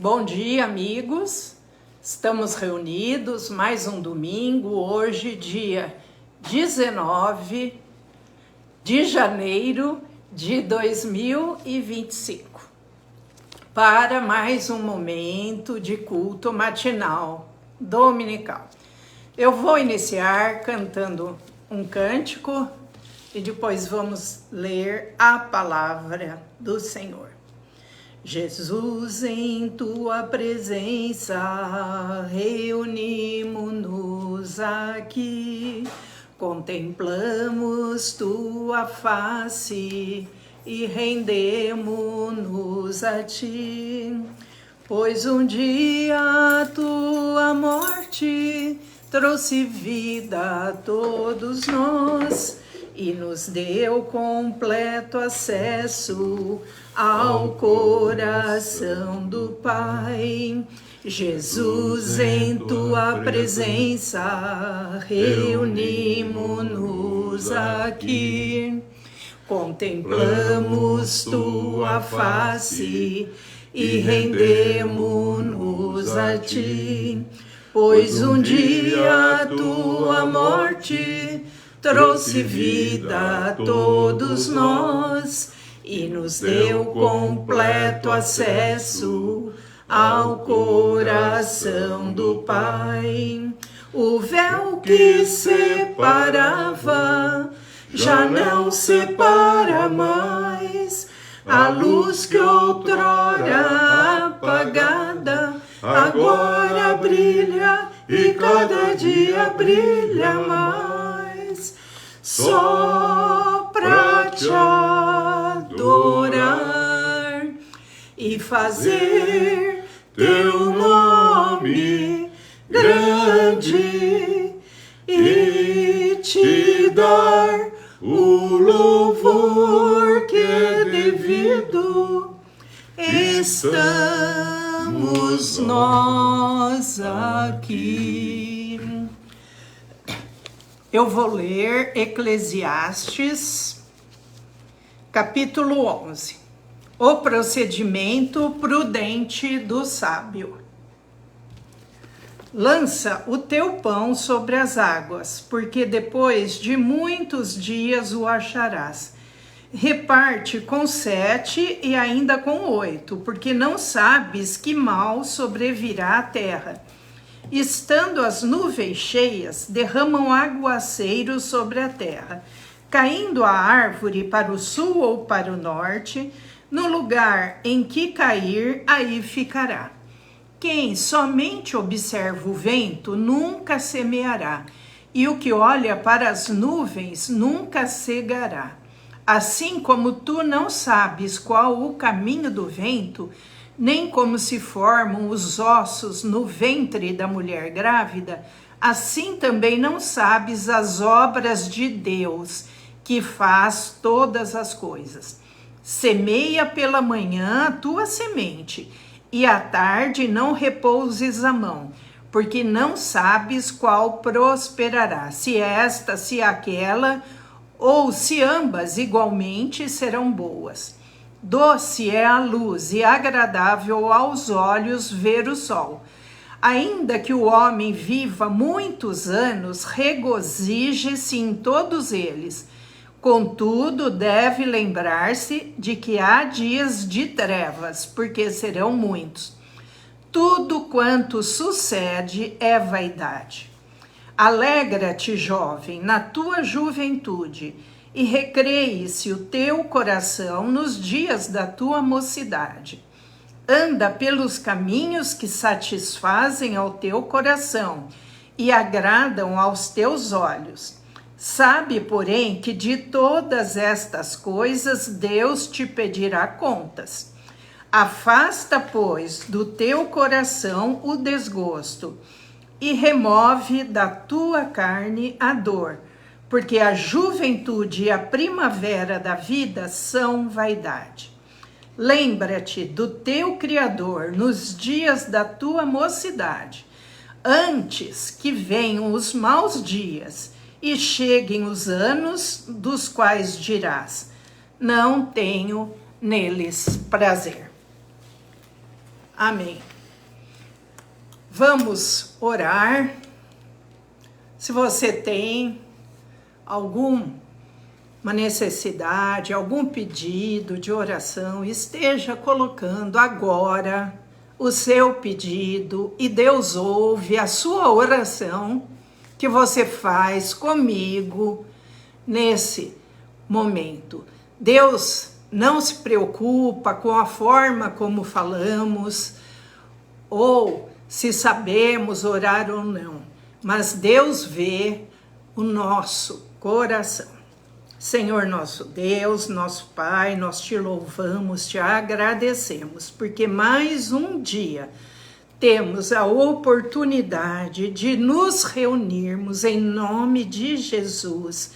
Bom dia, amigos. Estamos reunidos mais um domingo, hoje, dia 19 de janeiro de 2025, para mais um momento de culto matinal dominical. Eu vou iniciar cantando um cântico e depois vamos ler a palavra do Senhor. Jesus, em tua presença, reunimos-nos aqui, contemplamos tua face e rendemos-nos a ti, pois um dia a tua morte trouxe vida a todos nós e nos deu completo acesso ao coração do Pai. Jesus, em tua presença, reunimos-nos aqui, contemplamos tua face e rendemos-nos a ti, pois um dia a tua morte trouxe vida a todos nós e nos deu completo acesso ao coração do Pai. O véu que separava já não separa mais, a luz que outrora apagada agora brilha e cada dia brilha mais. Só pra te adorar e fazer teu nome grande e te dar o louvor que é devido, estamos nós aqui. Eu vou ler Eclesiastes, capítulo 11. O procedimento prudente do sábio. Lança o teu pão sobre as águas, porque depois de muitos dias o acharás. Reparte com 7 e ainda com 8, porque não sabes que mal sobrevirá à terra. Estando as nuvens cheias, derramam aguaceiros sobre a terra. Caindo a árvore para o sul ou para o norte, no lugar em que cair, aí ficará. Quem somente observa o vento nunca semeará, e o que olha para as nuvens nunca cegará. Assim como tu não sabes qual o caminho do vento, nem como se formam os ossos no ventre da mulher grávida, assim também não sabes as obras de Deus, que faz todas as coisas. Semeia pela manhã a tua semente, e à tarde não repouses a mão, porque não sabes qual prosperará, se esta, se aquela, ou se ambas igualmente serão boas. Doce é a luz e agradável aos olhos ver o sol. Ainda que o homem viva muitos anos, regozije-se em todos eles. Contudo, deve lembrar-se de que há dias de trevas, porque serão muitos. Tudo quanto sucede é vaidade. Alegra-te, jovem, na tua juventude, e recreie-se o teu coração nos dias da tua mocidade. Anda pelos caminhos que satisfazem ao teu coração e agradam aos teus olhos. Sabe, porém, que de todas estas coisas Deus te pedirá contas. Afasta, pois, do teu coração o desgosto e remove da tua carne a dor, porque a juventude e a primavera da vida são vaidade. Lembra-te do teu Criador nos dias da tua mocidade, antes que venham os maus dias e cheguem os anos dos quais dirás: não tenho neles prazer. Amém. Vamos orar. Se você tem alguma necessidade, algum pedido de oração, esteja colocando agora o seu pedido e Deus ouve a sua oração que você faz comigo nesse momento. Deus não se preocupa com a forma como falamos ou se sabemos orar ou não, mas Deus vê o nosso coração. Senhor nosso Deus, nosso Pai, nós te louvamos, te agradecemos, porque mais um dia temos a oportunidade de nos reunirmos em nome de Jesus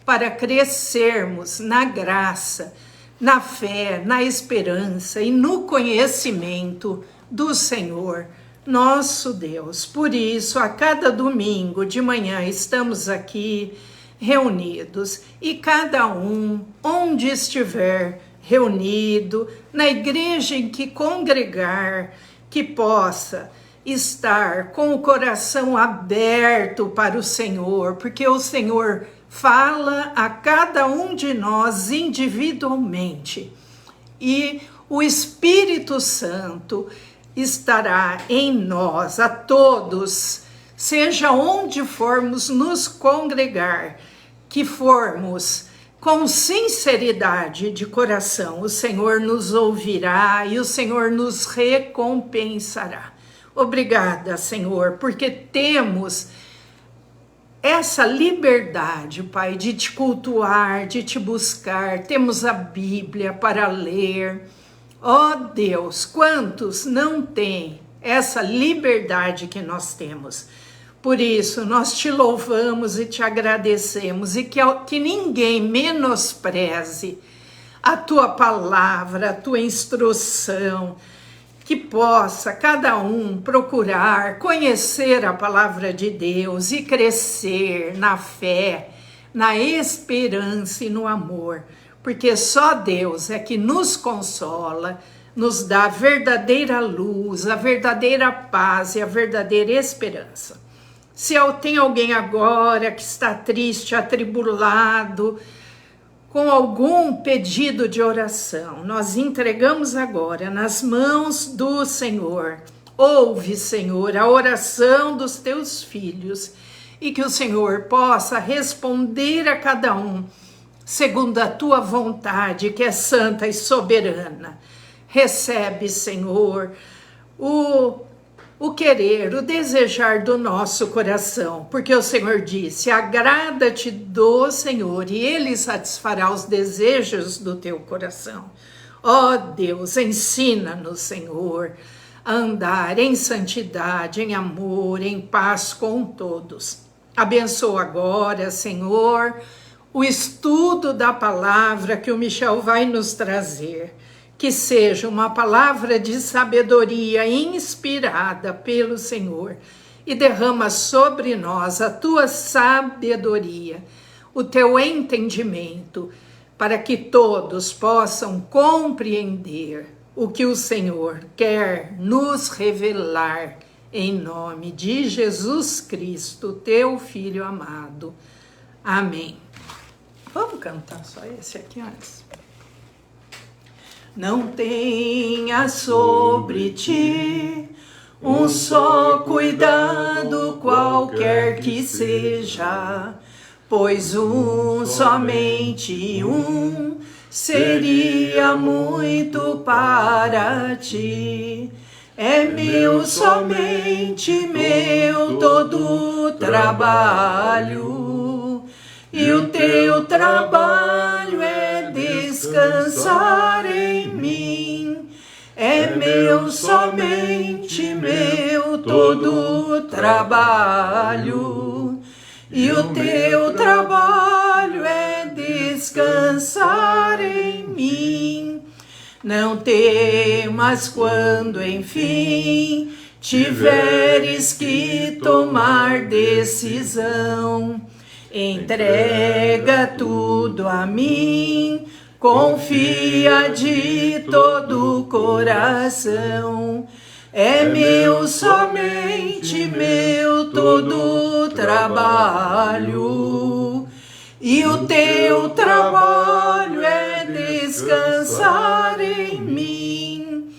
para crescermos na graça, na fé, na esperança e no conhecimento do Senhor, nosso Deus. Por isso, a cada domingo de manhã estamos aqui reunidos e cada um, onde estiver reunido, na igreja em que congregar, que possa estar com o coração aberto para o Senhor, porque o Senhor fala a cada um de nós individualmente e o Espírito Santo estará em nós, a todos, seja onde formos nos congregar, que formos com sinceridade de coração, o Senhor nos ouvirá e o Senhor nos recompensará. Obrigada, Senhor, porque temos essa liberdade, Pai, de te cultuar, de te buscar, temos a Bíblia para ler. Ó Deus, quantos não têm essa liberdade que nós temos? Por isso, nós te louvamos e te agradecemos, e que ninguém menospreze a tua palavra, a tua instrução, que possa cada um procurar conhecer a palavra de Deus e crescer na fé, na esperança e no amor, porque só Deus é que nos consola, nos dá a verdadeira luz, a verdadeira paz e a verdadeira esperança. Se tem alguém agora que está triste, atribulado, com algum pedido de oração, nós entregamos agora nas mãos do Senhor. Ouve, Senhor, a oração dos teus filhos e que o Senhor possa responder a cada um segundo a tua vontade, que é santa e soberana. Recebe, Senhor, o querer, o desejar do nosso coração, porque o Senhor disse: agrada-te do Senhor e Ele satisfará os desejos do teu coração. Ó Deus, ensina-nos, Senhor, a andar em santidade, em amor, em paz com todos. Abençoa agora, Senhor, o estudo da palavra que o Michel vai nos trazer. Que seja uma palavra de sabedoria inspirada pelo Senhor e derrama sobre nós a tua sabedoria, o teu entendimento, para que todos possam compreender o que o Senhor quer nos revelar, em nome de Jesus Cristo, teu Filho amado. Amém. Vamos cantar só esse aqui antes. Não tenha sobre ti um só cuidado, qualquer que seja, pois somente um seria muito para ti. É meu, somente meu, todo o trabalho, e o teu trabalho é descansar em mim. É meu, somente meu, todo o trabalho, e o teu trabalho é descansar em mim. Não temas quando, enfim, tiveres que tomar decisão. Entrega tudo a mim, confia de todo o coração. É meu, somente meu, todo trabalho. E o teu trabalho é descansar em mim.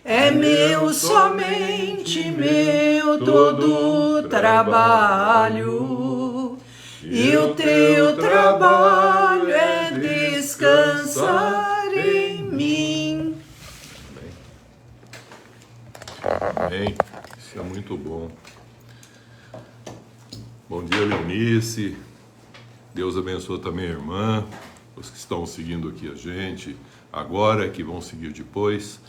É meu, somente meu, todo trabalho. E o teu trabalho é descansar em mim. Amém. Isso é muito bom. Bom dia, Leonice. Deus abençoe também a irmã, os que estão seguindo aqui a gente agora, que vão seguir depois.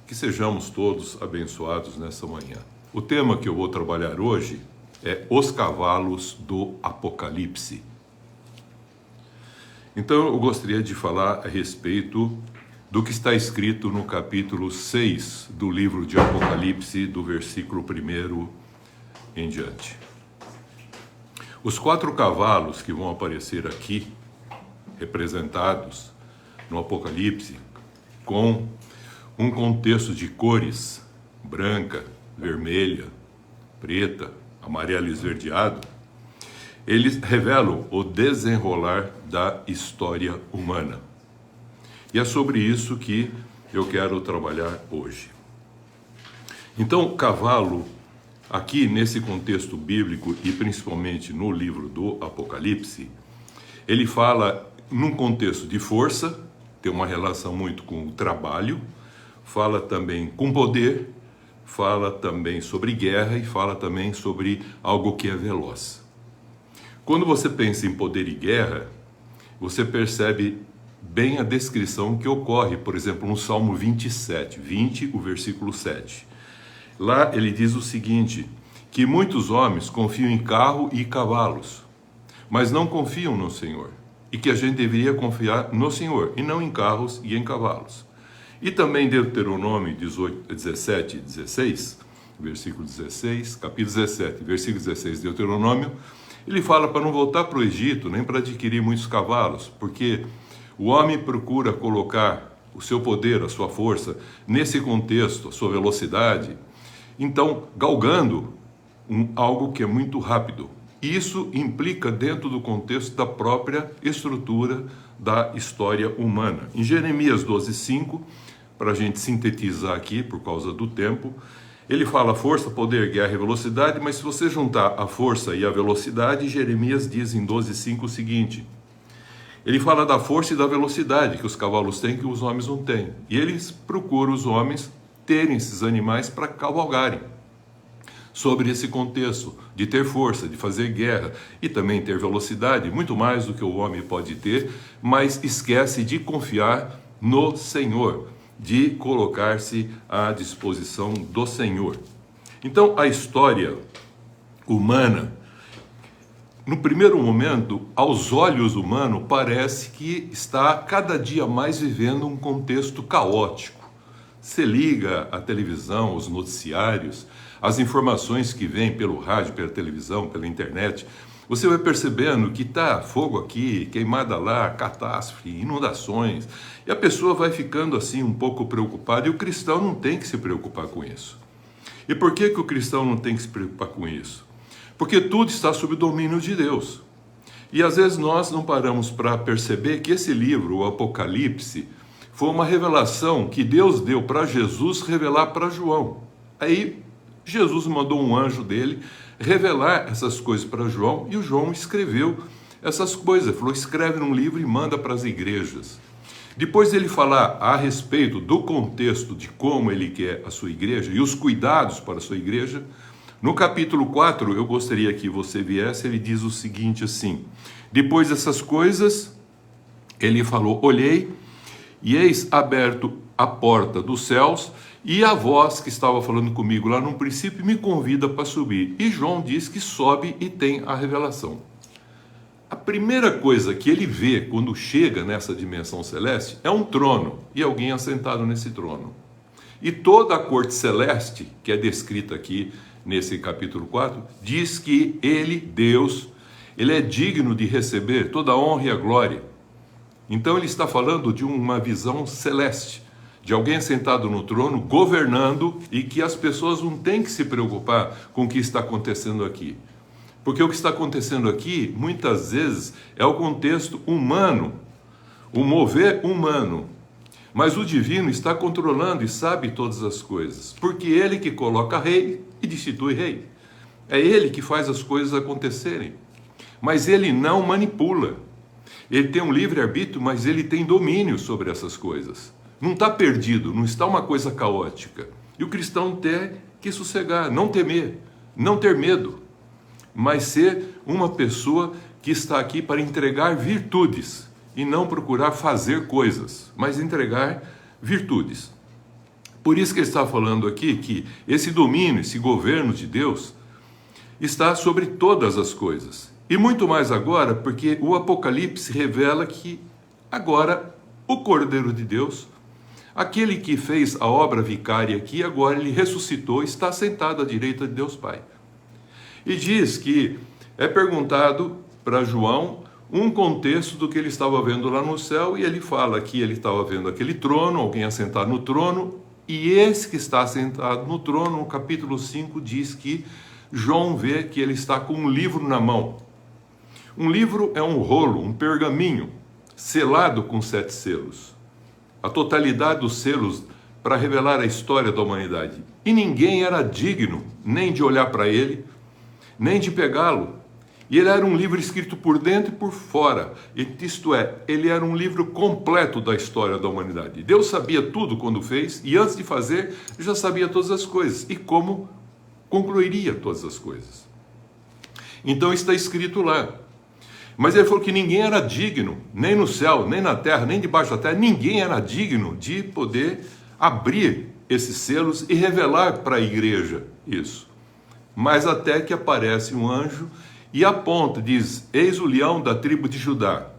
Que sejamos todos abençoados nessa manhã. O tema que eu vou trabalhar hoje é os cavalos do Apocalipse. Então eu gostaria de falar a respeito do que está escrito no capítulo 6 do livro de Apocalipse, do versículo 1 em diante. Os 4 cavalos que vão aparecer aqui, representados no Apocalipse, com um contexto de cores, branca, vermelha, preta, amarelo esverdeado, eles revelam o desenrolar da história humana. E é sobre isso que eu quero trabalhar hoje. Então, o cavalo, aqui nesse contexto bíblico e principalmente no livro do Apocalipse, ele fala num contexto de força, tem uma relação muito com o trabalho, fala também com poder, fala também sobre guerra e fala também sobre algo que é veloz. Quando você pensa em poder e guerra, você percebe bem a descrição que ocorre, por exemplo, no Salmo 27, 20, o versículo 7. Lá ele diz o seguinte, que muitos homens confiam em carro e cavalos, mas não confiam no Senhor, e que a gente deveria confiar no Senhor, e não em carros e em cavalos. E também Deuteronômio 17 e 16, versículo 16, capítulo 17, versículo 16 de Deuteronômio, ele fala para não voltar para o Egito, nem para adquirir muitos cavalos, porque o homem procura colocar o seu poder, a sua força, nesse contexto, a sua velocidade, então galgando algo que é muito rápido. Isso implica dentro do contexto da própria estrutura da história humana. Em Jeremias 12:5, para a gente sintetizar aqui por causa do tempo, ele fala força, poder, guerra e velocidade, mas se você juntar a força e a velocidade, Jeremias diz em 12:5 o seguinte, ele fala da força e da velocidade que os cavalos têm que os homens não têm. E eles procuram os homens terem esses animais para cavalgarem. Sobre esse contexto de ter força, de fazer guerra e também ter velocidade, muito mais do que o homem pode ter, mas esquece de confiar no Senhor, de colocar-se à disposição do Senhor. Então, a história humana, no primeiro momento, aos olhos humanos, parece que está cada dia mais vivendo um contexto caótico. Você liga a televisão, os noticiários, as informações que vêm pelo rádio, pela televisão, pela internet, você vai percebendo que está fogo aqui, queimada lá, catástrofe, inundações, e a pessoa vai ficando assim um pouco preocupada, e o cristão não tem que se preocupar com isso. E por que o cristão não tem que se preocupar com isso? Porque tudo está sob o domínio de Deus. E às vezes nós não paramos para perceber que esse livro, o Apocalipse, foi uma revelação que Deus deu para Jesus revelar para João. Aí Jesus mandou um anjo dele revelar essas coisas para João, e o João escreveu essas coisas. Falou, escreve num livro e manda para as igrejas. Depois ele falar a respeito do contexto de como ele quer a sua igreja e os cuidados para a sua igreja, no capítulo 4, eu gostaria que você viesse, ele diz o seguinte assim, depois dessas coisas, ele falou, olhei, e eis aberto a porta dos céus, e a voz que estava falando comigo lá no princípio me convida para subir. E João diz que sobe e tem a revelação. A primeira coisa que ele vê quando chega nessa dimensão celeste é um trono e alguém assentado nesse trono. E toda a corte celeste, que é descrita aqui nesse capítulo 4, diz que ele, Deus, ele é digno de receber toda a honra e a glória. Então ele está falando de uma visão celeste, de alguém sentado no trono, governando, e que as pessoas não têm que se preocupar com o que está acontecendo aqui. Porque o que está acontecendo aqui, muitas vezes, é o contexto humano, o mover humano. Mas o divino está controlando e sabe todas as coisas, porque ele que coloca rei e destitui rei. É ele que faz as coisas acontecerem. Mas ele não manipula. Ele tem um livre-arbítrio, mas ele tem domínio sobre essas coisas. Não está perdido, não está uma coisa caótica. E o cristão tem que sossegar, não temer, não ter medo, mas ser uma pessoa que está aqui para entregar virtudes e não procurar fazer coisas, mas entregar virtudes. Por isso que ele está falando aqui que esse domínio, esse governo de Deus está sobre todas as coisas. E muito mais agora, porque o Apocalipse revela que agora o Cordeiro de Deus, aquele que fez a obra vicária aqui, agora ele ressuscitou, está sentado à direita de Deus Pai. E diz que é perguntado para João um contexto do que ele estava vendo lá no céu, e ele fala que ele estava vendo aquele trono, alguém assentado no trono, e esse que está sentado no trono, no capítulo 5, diz que João vê que ele está com um livro na mão. Um livro é um rolo, um pergaminho, selado com 7 selos. A totalidade dos selos para revelar a história da humanidade. E ninguém era digno nem de olhar para ele, nem de pegá-lo. E ele era um livro escrito por dentro e por fora. Isto é, ele era um livro completo da história da humanidade. Deus sabia tudo quando fez, e antes de fazer, já sabia todas as coisas. E como concluiria todas as coisas. Então está escrito lá. Mas ele falou que ninguém era digno, nem no céu, nem na terra, nem debaixo da terra, ninguém era digno de poder abrir esses selos e revelar para a igreja isso. Mas até que aparece um anjo e aponta, diz, eis o leão da tribo de Judá.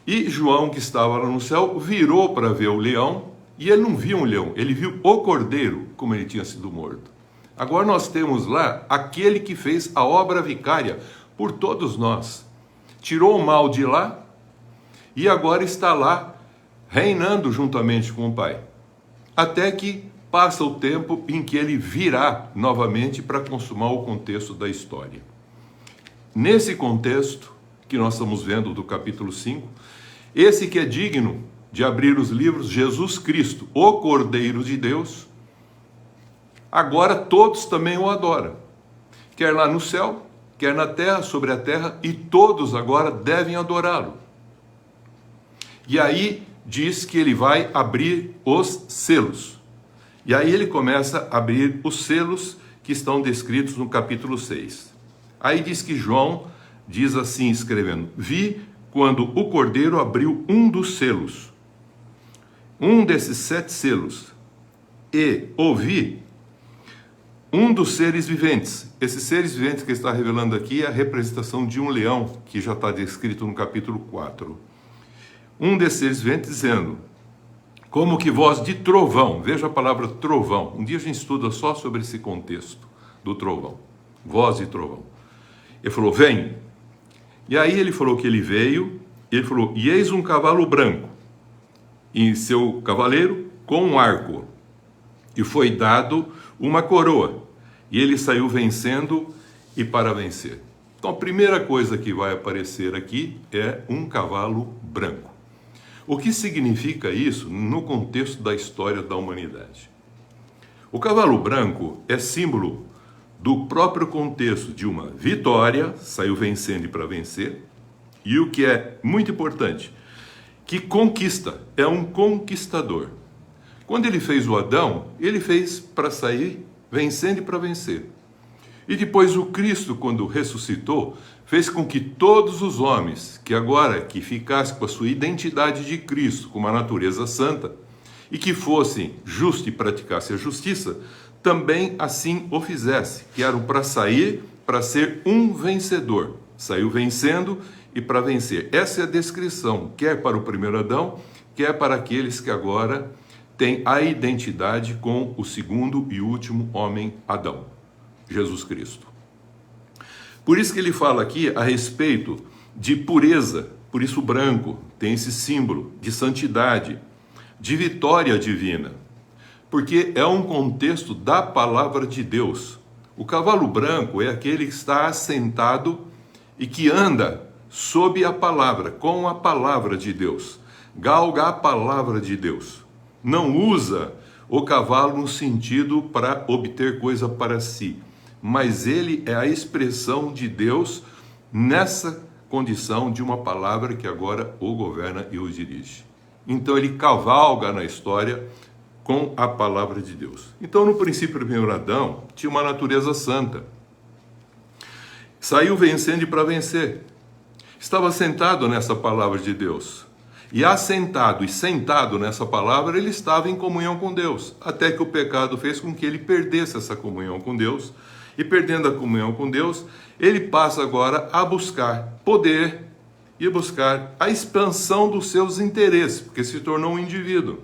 E João, que estava lá no céu, virou para ver o leão, e ele não viu um leão, ele viu o cordeiro, como ele tinha sido morto. Agora nós temos lá aquele que fez a obra vicária por todos nós. Tirou o mal de lá e agora está lá reinando juntamente com o Pai. Até que passa o tempo em que ele virá novamente para consumar o contexto da história. Nesse contexto que nós estamos vendo do capítulo 5, esse que é digno de abrir os livros, Jesus Cristo, o Cordeiro de Deus, agora todos também o adoram. Quer lá no céu, quer na terra, sobre a terra, e todos agora devem adorá-lo. E aí diz que ele vai abrir os selos. E aí ele começa a abrir os selos que estão descritos no capítulo 6. Aí diz que João diz assim, escrevendo, vi quando o Cordeiro abriu um dos selos, um desses 7 selos, e ouvi um dos seres viventes. Esses seres viventes que ele está revelando aqui é a representação de um leão, que já está descrito no capítulo 4. Um desses seres viventes dizendo, como que voz de trovão, veja a palavra trovão, um dia a gente estuda só sobre esse contexto do trovão, voz de trovão. Ele falou, vem. E aí ele falou que ele veio, ele falou, e eis um cavalo branco, e seu cavaleiro com um arco, e foi dado uma coroa, e ele saiu vencendo e para vencer. Então a primeira coisa que vai aparecer aqui é um cavalo branco. O que significa isso no contexto da história da humanidade? O cavalo branco é símbolo do próprio contexto de uma vitória, saiu vencendo e para vencer, e o que é muito importante, que conquista, é um conquistador. Quando ele fez o Adão, ele fez para sair vencendo e para vencer. E depois o Cristo, quando ressuscitou, fez com que todos os homens, que agora que ficassem com a sua identidade de Cristo, com uma natureza santa, e que fossem justos e praticassem a justiça, também assim o fizesse, que eram para sair, para ser um vencedor. Saiu vencendo e para vencer. Essa é a descrição, quer para o primeiro Adão, quer para aqueles que agora têm a identidade com o segundo e último homem, Adão, Jesus Cristo. Por isso que ele fala aqui a respeito de pureza, por isso o branco tem esse símbolo de santidade, de vitória divina, porque é um contexto da palavra de Deus. O cavalo branco é aquele que está assentado e que anda sob a palavra, com a palavra de Deus, galga a palavra de Deus. Não usa o cavalo no sentido para obter coisa para si, mas ele é a expressão de Deus nessa condição de uma palavra que agora o governa e o dirige. Então ele cavalga na história com a palavra de Deus. Então, no princípio do primeiro Adão, tinha uma natureza santa. Saiu vencendo e para vencer. Estava sentado nessa palavra de Deus. E assentado e sentado nessa palavra, ele estava em comunhão com Deus. Até que o pecado fez com que ele perdesse essa comunhão com Deus. E perdendo a comunhão com Deus, ele passa agora a buscar poder e buscar a expansão dos seus interesses, porque se tornou um indivíduo.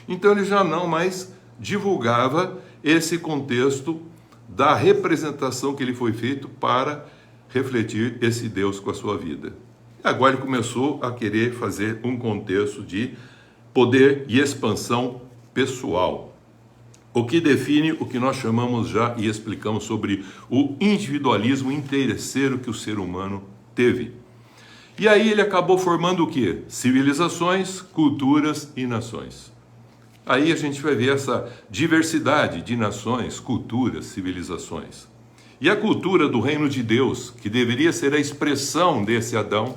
Então ele já não mais divulgava esse contexto da representação que ele foi feito para refletir esse Deus com a sua vida. E agora ele começou a querer fazer um contexto de poder e expansão pessoal, o que define o que nós chamamos já e explicamos sobre o individualismo interesseiro que o ser humano teve. E aí ele acabou formando o quê? Civilizações, culturas e nações. Aí a gente vai ver essa diversidade de nações, culturas, civilizações. E a cultura do reino de Deus, que deveria ser a expressão desse Adão,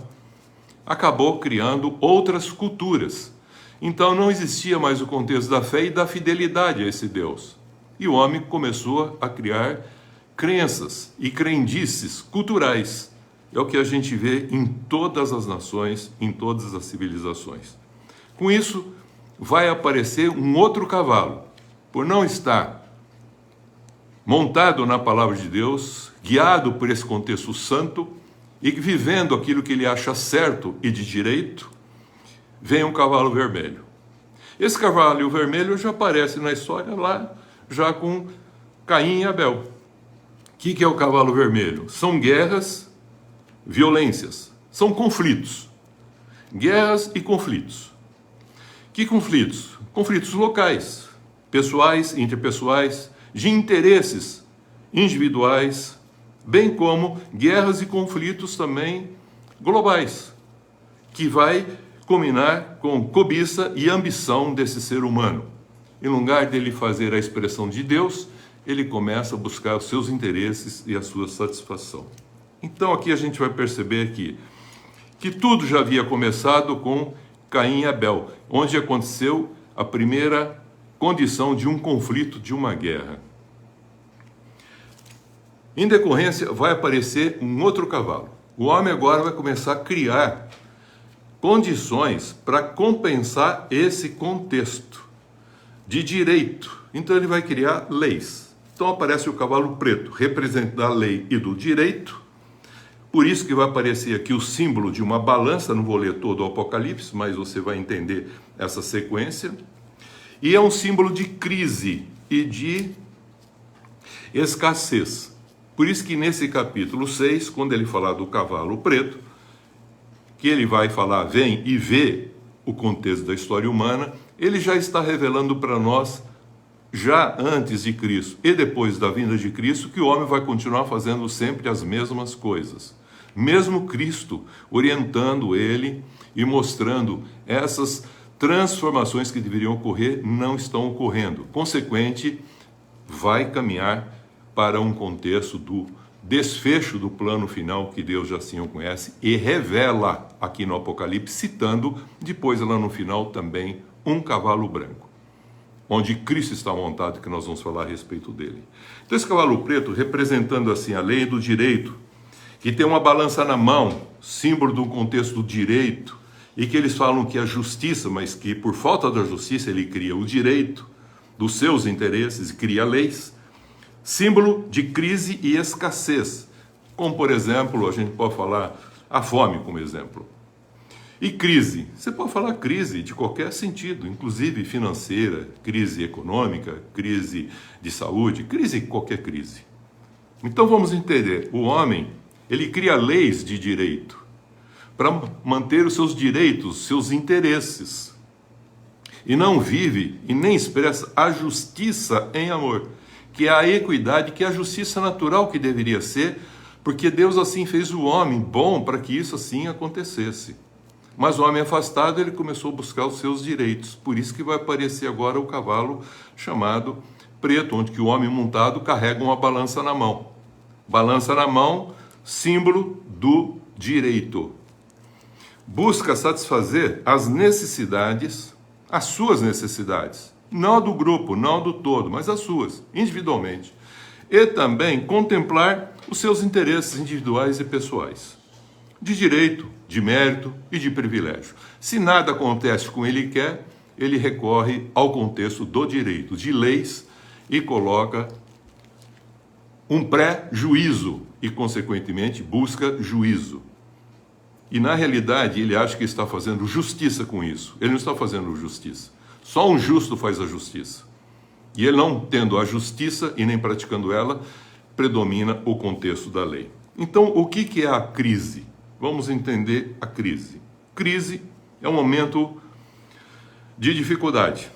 acabou criando outras culturas. Então não existia mais o contexto da fé e da fidelidade a esse Deus. E o homem começou a criar crenças e crendices culturais. É o que a gente vê em todas as nações, em todas as civilizações. Com isso, vai aparecer um outro cavalo, por não estar montado na palavra de Deus, guiado por esse contexto santo e vivendo aquilo que ele acha certo e de direito, vem um cavalo vermelho. Esse cavalo vermelho já aparece na história lá, já com Caim e Abel. O que é o cavalo vermelho? São guerras, violências, são conflitos. Guerras e conflitos. Que conflitos? Conflitos locais, pessoais, interpessoais, de interesses individuais, bem como guerras e conflitos também globais, que vai culminar com cobiça e ambição desse ser humano. Em lugar dele fazer a expressão de Deus, ele começa a buscar os seus interesses e a sua satisfação. Então aqui a gente vai perceber que tudo já havia começado com Caim e Abel, onde aconteceu a primeira condição de um conflito, de uma guerra. Em decorrência, vai aparecer um outro cavalo. O homem agora vai começar a criar condições para compensar esse contexto de direito. Então ele vai criar leis. Então aparece o cavalo preto, representante da lei e do direito. Por isso que vai aparecer aqui o símbolo de uma balança, não vou ler todo o Apocalipse, mas você vai entender essa sequência. E é um símbolo de crise e de escassez. Por isso que nesse capítulo 6, quando ele falar do cavalo preto, que ele vai falar, vem e vê o contexto da história humana, ele já está revelando para nós, já antes de Cristo e depois da vinda de Cristo, que o homem vai continuar fazendo sempre as mesmas coisas. Mesmo Cristo orientando ele e mostrando essas transformações que deveriam ocorrer, não estão ocorrendo. Consequente, vai caminhar para um contexto do desfecho do plano final que Deus já assim o conhece e revela aqui no Apocalipse, citando depois lá no final também um cavalo branco, onde Cristo está montado, que nós vamos falar a respeito dele. Então esse cavalo preto representando assim a lei do direito, que tem uma balança na mão, símbolo do contexto do direito, e que eles falam que é a justiça, mas que por falta da justiça ele cria o direito dos seus interesses e cria leis, símbolo de crise e escassez, como por exemplo, a gente pode falar a fome como exemplo. E crise, você pode falar crise de qualquer sentido, inclusive financeira, crise econômica, crise de saúde, qualquer crise. Então vamos entender, o homem, ele cria leis de direito para manter os seus direitos, seus interesses. e não vive e nem expressa a justiça em amor, que é a equidade, que é a justiça natural que deveria ser, porque Deus assim fez o homem bom para que isso assim acontecesse. Mas o homem afastado, ele começou a buscar os seus direitos, por isso que vai aparecer agora o cavalo chamado preto, onde que o homem montado carrega uma balança na mão. Balança na mão, símbolo do direito. Busca satisfazer as necessidades, as suas necessidades, não a do grupo, não a do todo, mas as suas, individualmente. E também contemplar os seus interesses individuais e pessoais, de direito, de mérito e de privilégio. Se nada acontece como ele quer, ele recorre ao contexto do direito, de leis, e coloca um pré-juízo e, consequentemente, busca juízo. E, na realidade, ele acha que está fazendo justiça com isso. Ele não está fazendo justiça. Só um justo faz a justiça. E ele, não tendo a justiça e nem praticando ela, predomina o contexto da lei. Então, o que é a crise? Vamos entender a crise. Crise é um momento de dificuldade.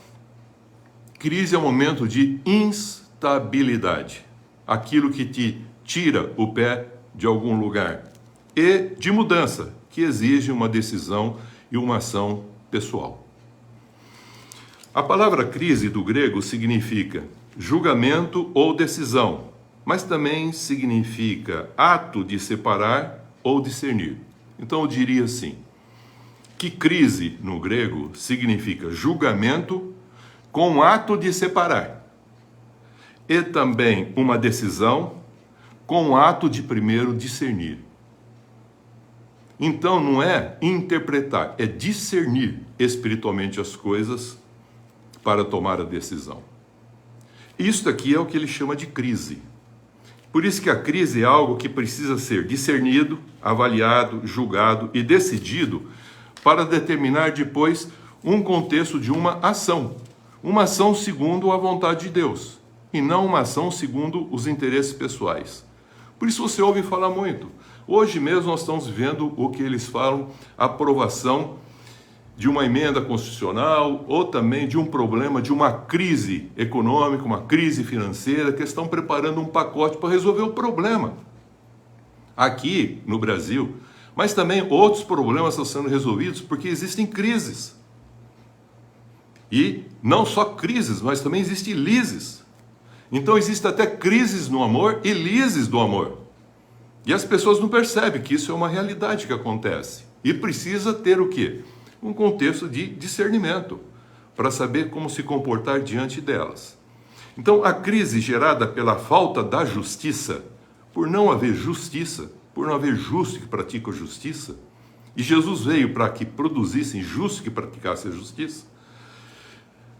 Crise é um momento de instabilidade. Aquilo que te tira o pé de algum lugar. E de mudança, que exige uma decisão e uma ação pessoal. A palavra crise do grego significa julgamento ou decisão, mas também significa ato de separar ou discernir. Então eu diria assim, que crise no grego significa julgamento com ato de separar, e também uma decisão com ato de primeiro discernir. Então não é interpretar, é discernir espiritualmente as coisas para tomar a decisão. Isso aqui é o que ele chama de crise. Por isso que a crise é algo que precisa ser discernido, avaliado, julgado e decidido para determinar depois um contexto de uma ação segundo a vontade de Deus, e não uma ação segundo os interesses pessoais. Por isso você ouve falar muito. Hoje mesmo nós estamos vendo o que eles falam, aprovação de uma emenda constitucional ou também de um problema, de uma crise econômica, uma crise financeira, que estão preparando um pacote para resolver o problema aqui no Brasil. Mas também outros problemas estão sendo resolvidos porque existem crises. E não só crises, mas também existem lises. Então existem até crises no amor e lises do amor. E as pessoas não percebem que isso é uma realidade que acontece. E precisa ter o quê? Um contexto de discernimento, para saber como se comportar diante delas. Então a crise gerada pela falta da justiça, por não haver justiça, por não haver justo que pratica a justiça, e Jesus veio para que produzissem justo que praticasse a justiça,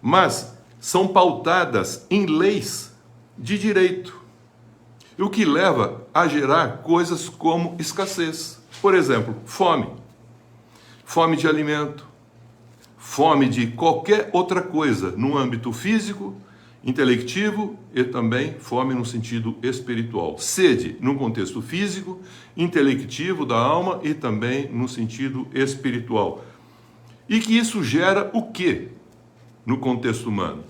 mas são pautadas em leis de direito, o que leva a gerar coisas como escassez. Por exemplo, fome. Fome de alimento, fome de qualquer outra coisa no âmbito físico, intelectivo e também fome no sentido espiritual. Sede no contexto físico, intelectivo da alma e também no sentido espiritual. E que isso gera o quê no contexto humano?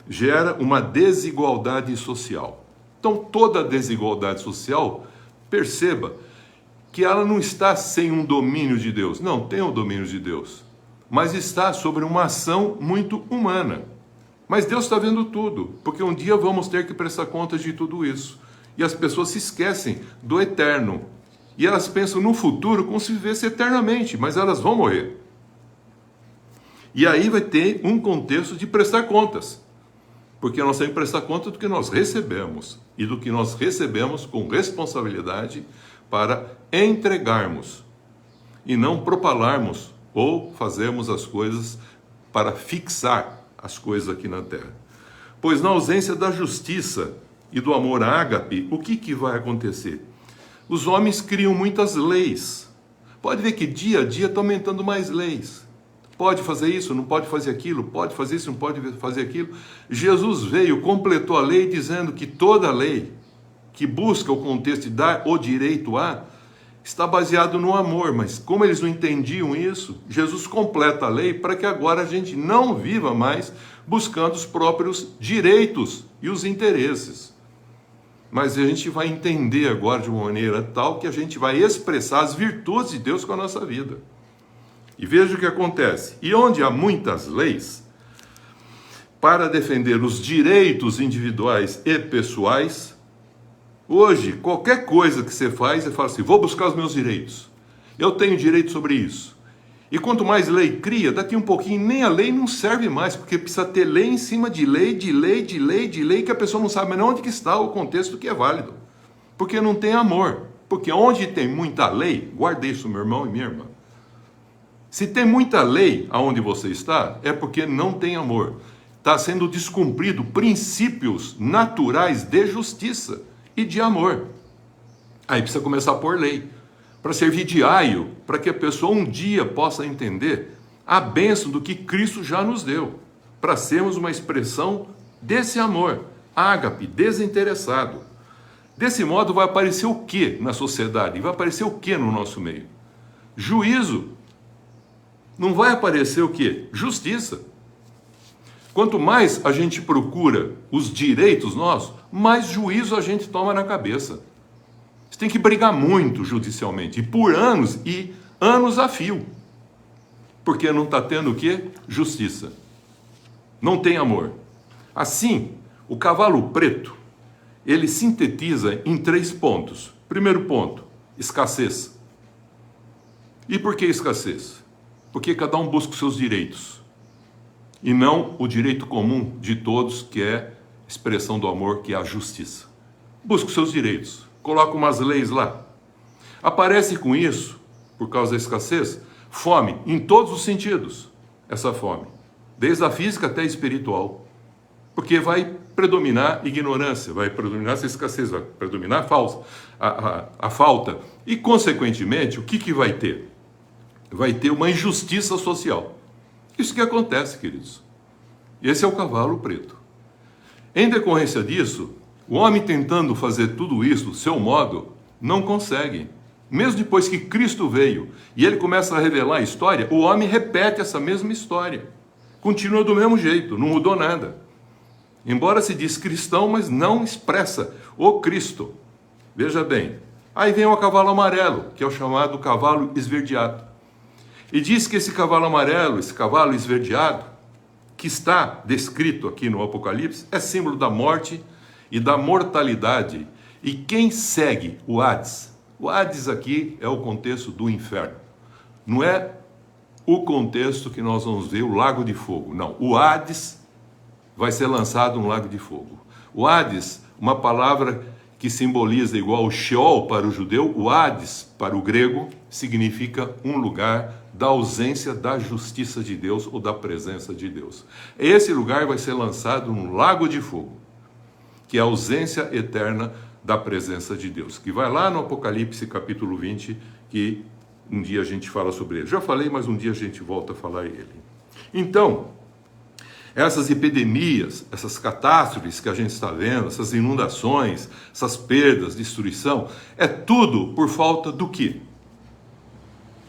Gera uma desigualdade social. Então toda desigualdade social, perceba que ela não está sem um domínio de Deus. Não, tem o domínio de Deus. Mas está sobre uma ação muito humana. Mas Deus está vendo tudo, porque um dia vamos ter que prestar contas de tudo isso. E as pessoas se esquecem do eterno. E elas pensam no futuro como se vivesse eternamente, mas elas vão morrer. E aí vai ter um contexto de prestar contas. Porque nós temos que prestar conta do que nós recebemos. E do que nós recebemos com responsabilidade para entregarmos. E não propalarmos ou fazermos as coisas para fixar as coisas aqui na terra. Pois na ausência da justiça e do amor ágape, o que vai acontecer? Os homens criam muitas leis. Pode ver que dia a dia está aumentando mais leis. Pode fazer isso, não pode fazer aquilo, pode fazer isso, não pode fazer aquilo. Jesus veio, completou a lei, dizendo que toda lei que busca o contexto de dar o direito a, está baseado no amor, mas como eles não entendiam isso, Jesus completa a lei para que agora a gente não viva mais buscando os próprios direitos e os interesses. Mas a gente vai entender agora de uma maneira tal que a gente vai expressar as virtudes de Deus com a nossa vida. E veja o que acontece. E onde há muitas leis, para defender os direitos individuais e pessoais, hoje, qualquer coisa que você faz, você fala assim, vou buscar os meus direitos. Eu tenho direito sobre isso. E quanto mais lei cria, daqui um pouquinho nem a lei não serve mais, porque precisa ter lei em cima de lei, que a pessoa não sabe nem onde que está o contexto que é válido. Porque não tem amor. Porque onde tem muita lei, guarde isso, meu irmão e minha irmã. Se tem muita lei aonde você está, é porque não tem amor. Está sendo descumprido princípios naturais de justiça e de amor. Aí precisa começar a pôr lei, para servir de aio, para que a pessoa um dia possa entender a bênção do que Cristo já nos deu, para sermos uma expressão desse amor, ágape, desinteressado. Desse modo vai aparecer o que na sociedade? Vai aparecer o que no nosso meio? Juízo. Não vai aparecer o que? Justiça. Quanto mais a gente procura os direitos nossos, mais juízo a gente toma na cabeça. Você tem que brigar muito judicialmente, e por anos a fio. Porque não está tendo o quê? Justiça. Não tem amor. Assim, o cavalo preto, ele sintetiza em 3 pontos. Primeiro ponto, escassez. E por que escassez? Porque cada um busca os seus direitos. E não o direito comum de todos, que é expressão do amor, que é a justiça. Busca os seus direitos, coloca umas leis lá. Aparece com isso, por causa da escassez, fome, em todos os sentidos, essa fome. Desde a física até a espiritual. Porque vai predominar ignorância, vai predominar essa escassez, vai predominar a falta. E, consequentemente, o que vai ter? Vai ter uma injustiça social. Isso que acontece, queridos. Esse é o cavalo preto. Em decorrência disso, o homem tentando fazer tudo isso do seu modo, não consegue. Mesmo depois que Cristo veio e ele começa a revelar a história, o homem repete essa mesma história. Continua do mesmo jeito, não mudou nada. Embora se diz cristão, mas não expressa o Cristo. Veja bem, aí vem o cavalo amarelo, que é o chamado cavalo esverdeado. E diz que esse cavalo amarelo, esse cavalo esverdeado, que está descrito aqui no Apocalipse, é símbolo da morte e da mortalidade. E quem segue o Hades? O Hades aqui é o contexto do inferno. Não é o contexto que nós vamos ver, o lago de fogo. Não, o Hades vai ser lançado no lago de fogo. O Hades, uma palavra que simboliza igual o Sheol para o judeu, o Hades para o grego significa um lugar da ausência da justiça de Deus ou da presença de Deus. Esse lugar vai ser lançado no lago de fogo, que é a ausência eterna da presença de Deus, que vai lá no Apocalipse capítulo 20, que um dia a gente fala sobre ele. Já falei, mas um dia a gente volta a falar ele. Então, essas epidemias, essas catástrofes que a gente está vendo, essas inundações, essas perdas, destruição, é tudo por falta do quê?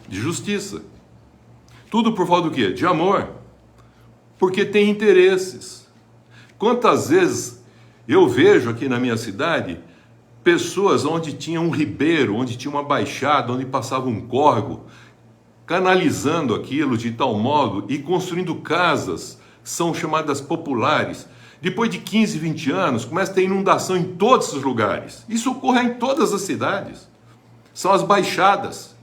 De justiça. Tudo por falta do quê? De amor. Porque tem interesses. Quantas vezes eu vejo aqui na minha cidade pessoas onde tinha um ribeiro, onde tinha uma baixada, onde passava um córrego, canalizando aquilo de tal modo e construindo casas, são chamadas populares. Depois de 15, 20 anos, começa a ter inundação em todos os lugares. Isso ocorre em todas as cidades. São as baixadas.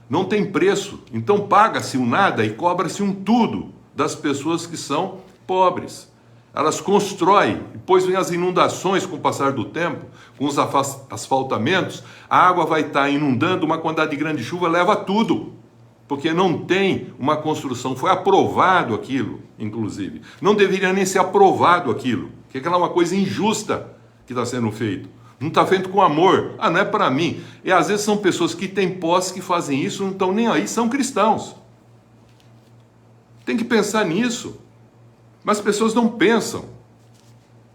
Não tem preço. Então paga-se um nada e cobra-se um tudo das pessoas que são pobres. Elas constroem, depois vem as inundações com o passar do tempo, com os asfaltamentos, a água vai estar inundando, uma quantidade grande de chuva leva tudo. Porque não tem uma construção, foi aprovado aquilo, inclusive. Não deveria nem ser aprovado aquilo, porque aquela é uma coisa injusta que está sendo feito. Não está feito com amor. Ah, não é para mim. E às vezes são pessoas que têm posse, que fazem isso, não estão nem aí, são cristãos. Tem que pensar nisso. Mas as pessoas não pensam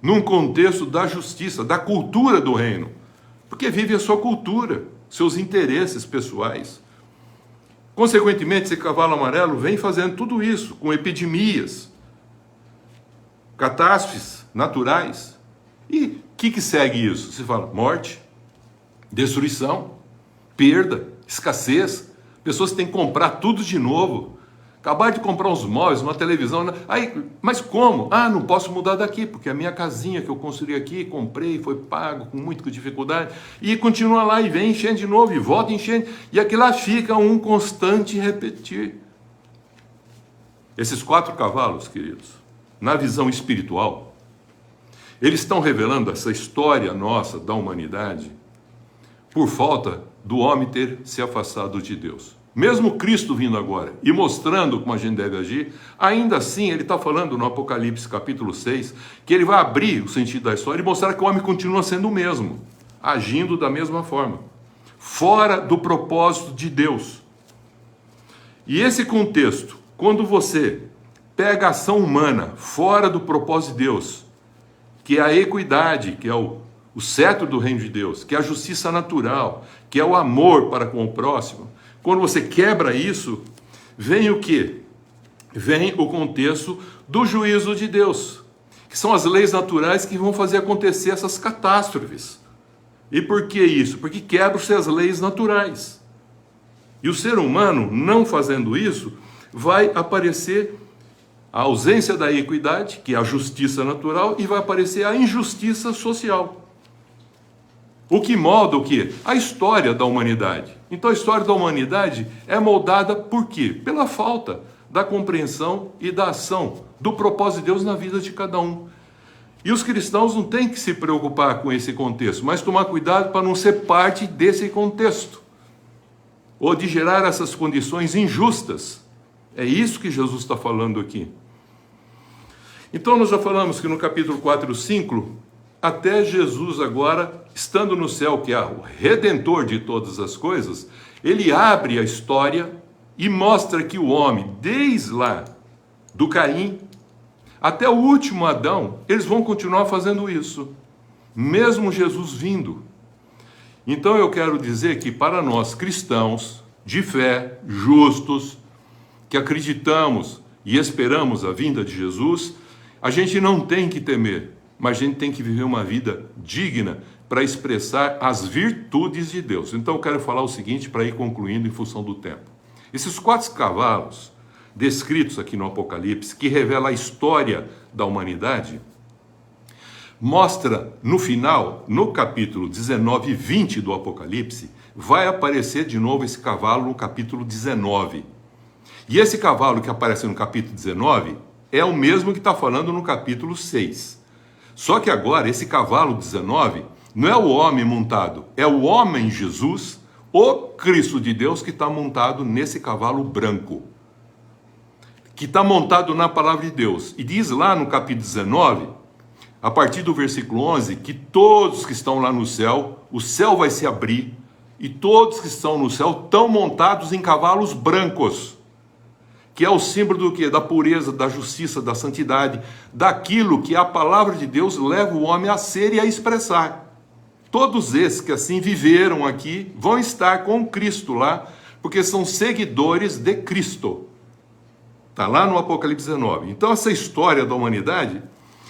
num contexto da justiça, da cultura do reino. Porque vive a sua cultura. seus interesses pessoais. Consequentemente, esse cavalo amarelo vem fazendo tudo isso, com epidemias, catástrofes naturais. E o que segue isso? Você fala morte, destruição, perda, escassez. Pessoas têm que comprar tudo de novo. Acabar de comprar uns móveis, uma televisão. Aí, mas como? Não posso mudar daqui, porque a minha casinha que eu construí aqui, comprei, foi pago com muita dificuldade. E continua lá e vem enchendo de novo, e volta enchendo. E aqui lá fica um constante repetir. Esses 4 cavalos, queridos, na visão espiritual, eles estão revelando essa história nossa da humanidade por falta do homem ter se afastado de Deus. Mesmo Cristo vindo agora e mostrando como a gente deve agir, ainda assim ele está falando no Apocalipse capítulo 6, que ele vai abrir o sentido da história e mostrar que o homem continua sendo o mesmo, agindo da mesma forma, fora do propósito de Deus. E esse contexto, quando você pega a ação humana fora do propósito de Deus, que é a equidade, que é o cetro do reino de Deus, que é a justiça natural, que é o amor para com o próximo, quando você quebra isso, vem o quê? Vem o contexto do juízo de Deus, que são as leis naturais que vão fazer acontecer essas catástrofes. E por que isso? Porque quebram-se as leis naturais. E o ser humano, não fazendo isso, vai aparecer a ausência da equidade, que é a justiça natural, e vai aparecer a injustiça social. O que molda o quê? A história da humanidade. Então a história da humanidade é moldada por quê? Pela falta da compreensão e da ação do propósito de Deus na vida de cada um. E os cristãos não têm que se preocupar com esse contexto, mas tomar cuidado para não ser parte desse contexto, ou de gerar essas condições injustas. É isso que Jesus está falando aqui. Então nós já falamos que no capítulo 4 e 5, até Jesus agora, estando no céu, que é o redentor de todas as coisas, ele abre a história e mostra que o homem, desde lá do Caim até o último Adão, eles vão continuar fazendo isso, mesmo Jesus vindo. Então eu quero dizer que para nós cristãos de fé, justos, que acreditamos e esperamos a vinda de Jesus, a gente não tem que temer, mas a gente tem que viver uma vida digna para expressar as virtudes de Deus. Então eu quero falar o seguinte para ir concluindo em função do tempo. Esses 4 cavalos descritos aqui no Apocalipse, que revela a história da humanidade, mostra no final, no capítulo 19 e 20 do Apocalipse, vai aparecer de novo esse cavalo no capítulo 19. E esse cavalo que aparece no capítulo 19 é o mesmo que está falando no capítulo 6. Só que agora, esse cavalo 19, não é o homem montado, é o homem Jesus, o Cristo de Deus, que está montado nesse cavalo branco, que está montado na palavra de Deus. E diz lá no capítulo 19, a partir do versículo 11, que todos que estão lá no céu, o céu vai se abrir, e todos que estão no céu estão montados em cavalos brancos, que é o símbolo do quê? Da pureza, da justiça, da santidade, daquilo que a palavra de Deus leva o homem a ser e a expressar. Todos esses que assim viveram aqui vão estar com Cristo lá, porque são seguidores de Cristo. Está lá no Apocalipse 19. Então essa história da humanidade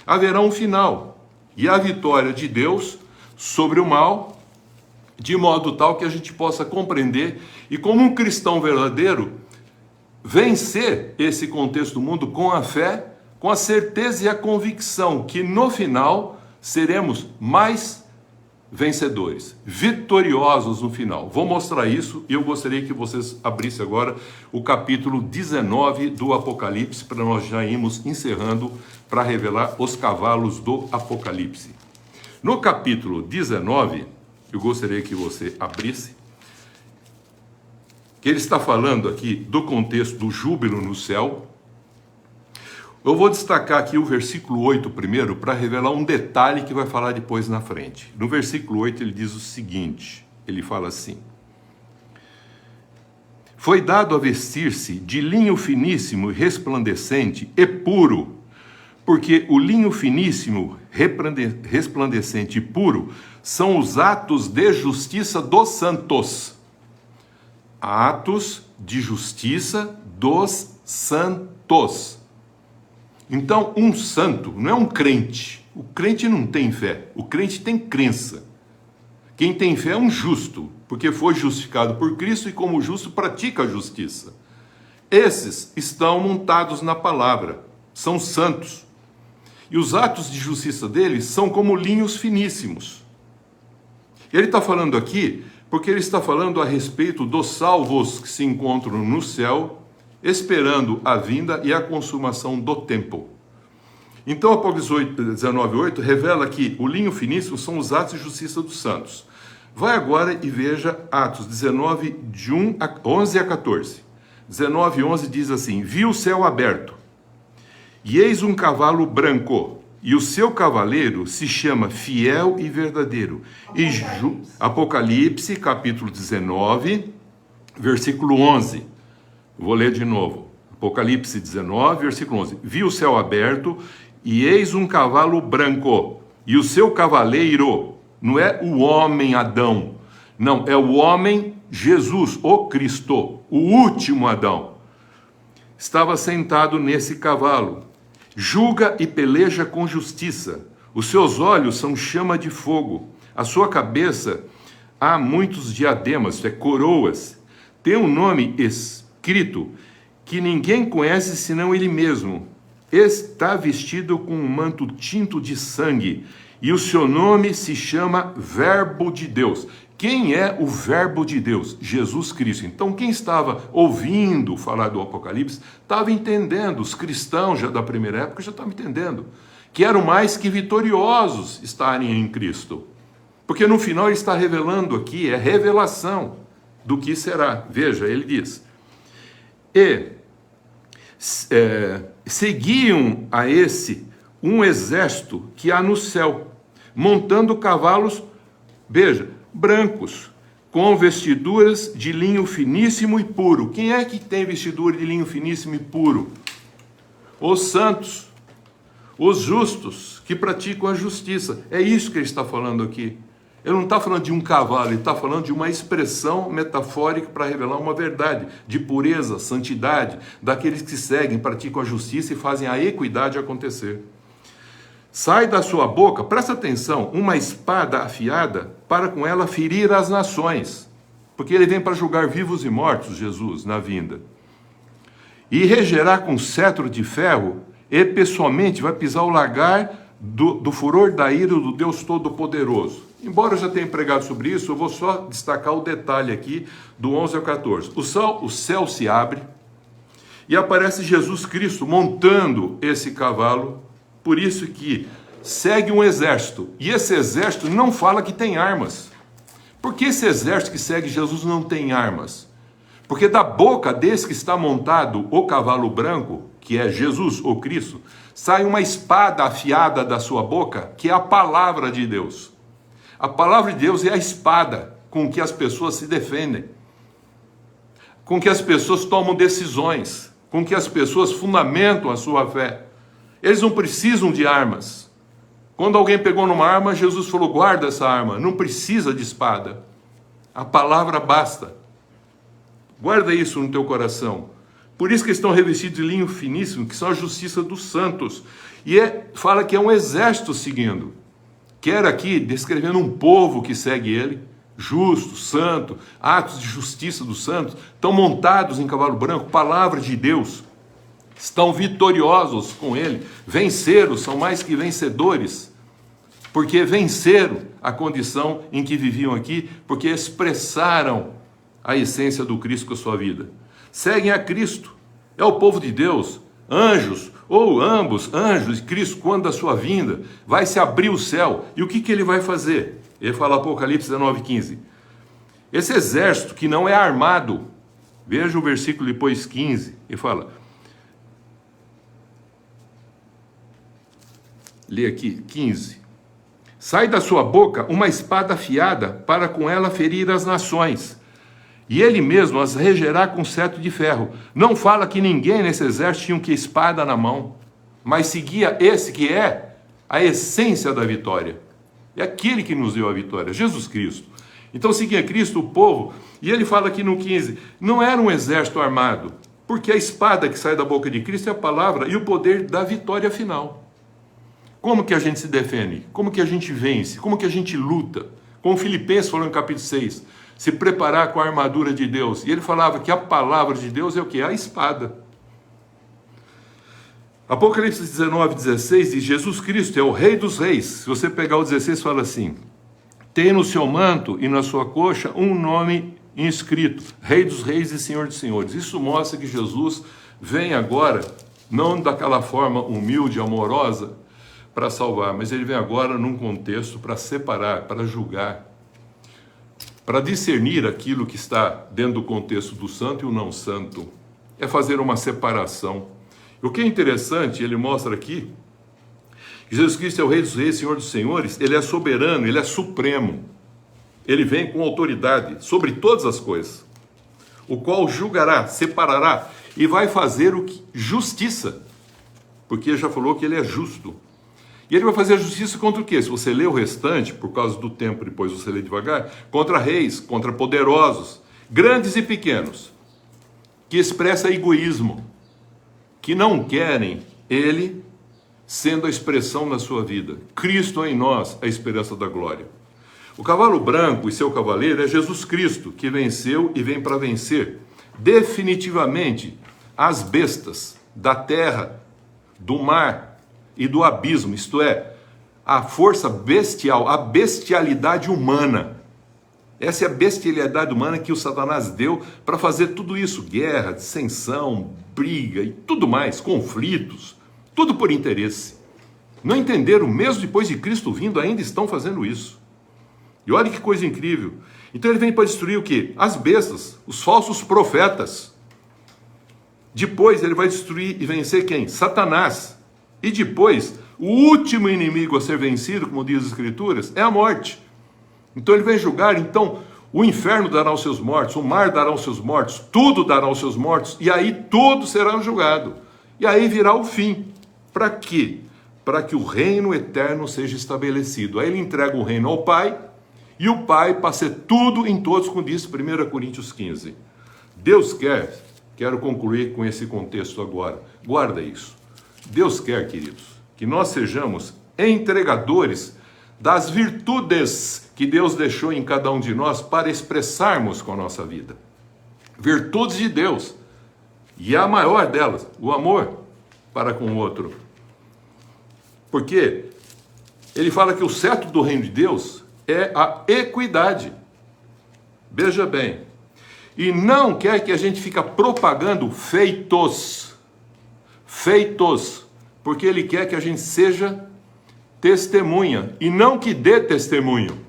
haverá um final, e a vitória de Deus sobre o mal, de modo tal que a gente possa compreender, e como um cristão verdadeiro, vencer esse contexto do mundo com a fé, com a certeza e a convicção que no final seremos mais vencedores, vitoriosos no final. Vou mostrar isso e eu gostaria que vocês abrissem agora o capítulo 19 do Apocalipse, para nós já irmos encerrando para revelar os cavalos do Apocalipse. No capítulo 19, eu gostaria que você abrisse, que ele está falando aqui do contexto do júbilo no céu. Eu vou destacar aqui o versículo 8 primeiro, para revelar um detalhe que vai falar depois na frente. No versículo 8 ele diz o seguinte, ele fala assim: foi dado a vestir-se de linho finíssimo e resplandecente e puro, Porque o linho finíssimo, resplandecente e puro são os atos de justiça dos santos. Atos de justiça dos santos. Então, um santo não é um crente. O crente não tem fé. O crente tem crença. Quem tem fé é um justo, porque foi justificado por Cristo e como justo pratica a justiça. Esses estão montados na palavra, são santos. E os atos de justiça deles são como linhos finíssimos. Ele está falando aqui porque ele está falando a respeito dos salvos que se encontram no céu, esperando a vinda e a consumação do tempo. Então, Apocalipse 19:8 revela que o linho finíssimo são os atos de justiça dos santos. Vai agora e veja Atos 19, de 11 a 14. 19:11 diz assim: Vi o céu aberto, e eis um cavalo branco, e o seu cavaleiro se chama Fiel e Verdadeiro. Apocalipse, capítulo 19, versículo 11. Vou ler de novo. Apocalipse 19, versículo 11. Vi o céu aberto, e eis um cavalo branco, e o seu cavaleiro, não é o homem Adão, não, é o homem Jesus, o Cristo, o último Adão. Estava sentado nesse cavalo, julga e peleja com justiça, os seus olhos são chama de fogo, a sua cabeça há muitos diademas, coroas, tem um nome escrito que ninguém conhece senão ele mesmo. Está vestido com um manto tinto de sangue, e o seu nome se chama Verbo de Deus. Quem é o Verbo de Deus? Jesus Cristo. Então, quem estava ouvindo falar do Apocalipse, estava entendendo, os cristãos já da primeira época já estavam entendendo, que eram mais que vitoriosos estarem em Cristo. Porque no final ele está revelando aqui, é revelação do que será. Veja, ele diz: seguiam a esse um exército que há no céu, montando cavalos, veja, brancos, com vestiduras de linho finíssimo e puro. Quem é que tem vestidura de linho finíssimo e puro? Os santos, os justos, que praticam a justiça. É isso que ele está falando aqui. Ele não está falando de um cavalo, ele está falando de uma expressão metafórica para revelar uma verdade de pureza, santidade, daqueles que seguem, praticam a justiça e fazem a equidade acontecer. Sai da sua boca, presta atenção, uma espada afiada para com ela ferir as nações, porque ele vem para julgar vivos e mortos, Jesus, na vinda. E regerá com cetro de ferro, e pessoalmente vai pisar o lagar do furor da ira do Deus Todo-Poderoso. Embora eu já tenha pregado sobre isso, eu vou só destacar o detalhe aqui do 11 ao 14. O céu se abre e aparece Jesus Cristo montando esse cavalo, por isso que segue um exército. E esse exército não fala que tem armas. Por que esse exército que segue Jesus não tem armas? Porque da boca desse que está montado o cavalo branco, que é Jesus, o Cristo, sai uma espada afiada da sua boca, que é a palavra de Deus. A palavra de Deus é a espada com que as pessoas se defendem, com que as pessoas tomam decisões, com que as pessoas fundamentam a sua fé. Eles não precisam de armas. Quando alguém pegou numa arma, Jesus falou: guarda essa arma, não precisa de espada. A palavra basta. Guarda isso no teu coração. Por isso que estão revestidos de linho finíssimo, que são a justiça dos santos. E fala que é um exército seguindo. Quer aqui descrevendo um povo que segue ele, justo, santo, atos de justiça dos santos, estão montados em cavalo branco, palavra de Deus, estão vitoriosos com ele, venceram, são mais que vencedores, porque venceram a condição em que viviam aqui, porque expressaram a essência do Cristo com a sua vida. Seguem a Cristo, é o povo de Deus, anjos, ou ambos, anjos e Cristo, quando da sua vinda, vai se abrir o céu. E o que ele vai fazer? Ele fala, Apocalipse 19:15. Esse exército que não é armado, veja o versículo depois 15, ele fala, lê aqui, 15. Sai da sua boca uma espada afiada para com ela ferir as nações. E ele mesmo as regerá com cetro de ferro. Não fala que ninguém nesse exército tinha que espada na mão. mas seguia esse que é a essência da vitória. É aquele que nos deu a vitória, Jesus Cristo. Então seguia Cristo, o povo, e ele fala aqui no 15, não era um exército armado, porque a espada que sai da boca de Cristo é a palavra e o poder da vitória final. Como que a gente se defende? Como que a gente vence? Como que a gente luta? Como Filipenses falou no capítulo 6, se preparar com a armadura de Deus. E ele falava que a palavra de Deus é o que? A espada. Apocalipse 19, 16 diz, Jesus Cristo é o Rei dos Reis. Se você pegar o 16, fala assim, tem no seu manto e na sua coxa um nome inscrito, Rei dos Reis e Senhor dos Senhores. Isso mostra que Jesus vem agora, não daquela forma humilde, amorosa, para salvar, mas ele vem agora num contexto para separar, para julgar, para discernir aquilo que está dentro do contexto do santo e o não santo. É fazer uma separação. O que é interessante, ele mostra aqui, que Jesus Cristo é o Rei dos Reis, Senhor dos Senhores, ele é soberano, ele é supremo. Ele vem com autoridade sobre todas as coisas, o qual julgará, separará e vai fazer o que? Justiça, porque ele já falou que ele é justo. E ele vai fazer a justiça contra o quê? Se você lê o restante, por causa do tempo, depois você lê devagar, contra reis, contra poderosos, grandes e pequenos, que expressa egoísmo, que não querem ele sendo a expressão na sua vida. Cristo em nós, a esperança da glória. O cavalo branco e seu cavaleiro é Jesus Cristo, que venceu e vem para vencer definitivamente as bestas da terra, do mar e do abismo, isto é, a força bestial, a bestialidade humana. Essa é a bestialidade humana que o Satanás deu para fazer tudo isso, guerra, dissensão, briga e tudo mais, conflitos, tudo por interesse. Não entenderam, mesmo depois de Cristo vindo, ainda estão fazendo isso. E olha que coisa incrível. Então ele vem para destruir o quê? As bestas, os falsos profetas. Depois ele vai destruir e vencer quem? Satanás. E depois, o último inimigo a ser vencido, como diz as Escrituras, é a morte. Então ele vem julgar, então o inferno dará os seus mortos, o mar dará os seus mortos, tudo dará os seus mortos, e aí tudo será julgado. E aí virá o fim. Para quê? Para que o reino eterno seja estabelecido. Aí ele entrega o reino ao Pai, e o Pai passa tudo em todos, como diz 1 Coríntios 15. Deus quer, quero concluir com esse contexto agora, guarda isso. Deus quer, queridos, que nós sejamos entregadores das virtudes que Deus deixou em cada um de nós para expressarmos com a nossa vida. Virtudes de Deus. E a maior delas, o amor para com o outro. Porque ele fala que o cetro do reino de Deus é a equidade. Veja bem. E não quer que a gente fique propagando feitos, porque ele quer que a gente seja testemunha, e não que dê testemunho.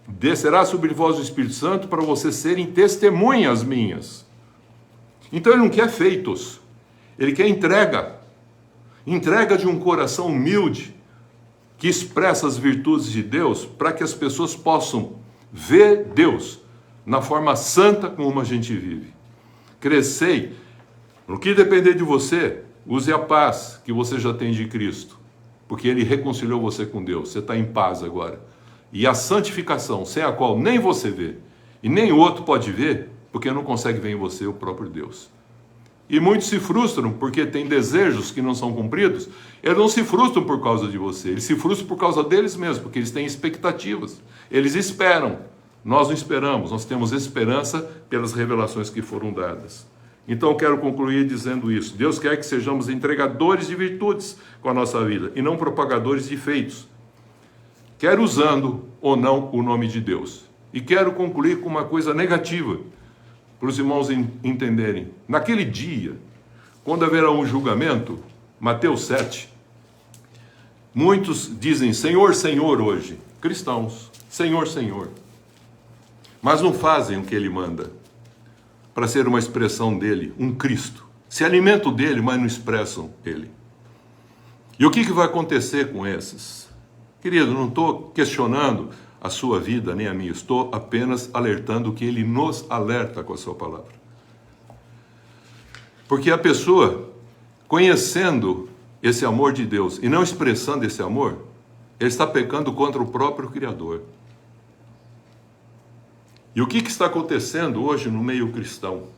Descerá sobre vós o Espírito Santo para vocês serem testemunhas minhas. Então ele não quer feitos, ele quer entrega de um coração humilde, que expressa as virtudes de Deus, para que as pessoas possam ver Deus na forma santa como a gente vive. Crescei, no que depender de você, use a paz que você já tem de Cristo, porque Ele reconciliou você com Deus, você está em paz agora. E a santificação, sem a qual nem você vê, e nem o outro pode ver, porque não consegue ver em você o próprio Deus. E muitos se frustram porque têm desejos que não são cumpridos. Eles não se frustram por causa de você, eles se frustram por causa deles mesmos, porque eles têm expectativas, eles esperam. Nós não esperamos, nós temos esperança pelas revelações que foram dadas. Então eu quero concluir dizendo isso. Deus quer que sejamos entregadores de virtudes com a nossa vida e não propagadores de feitos, quer usando ou não o nome de Deus. E quero concluir com uma coisa negativa, para os irmãos entenderem. Naquele dia, quando haverá um julgamento, Mateus 7, muitos dizem Senhor, Senhor hoje, cristãos, Senhor, Senhor, mas não fazem o que Ele manda, para ser uma expressão dele, um Cristo. Se alimentam dele, mas não expressam ele. E o que vai acontecer com esses? Querido, não estou questionando a sua vida, nem a minha. Estou apenas alertando que ele nos alerta com a sua palavra. Porque a pessoa, conhecendo esse amor de Deus e não expressando esse amor, ele está pecando contra o próprio Criador. E o que está acontecendo hoje no meio cristão?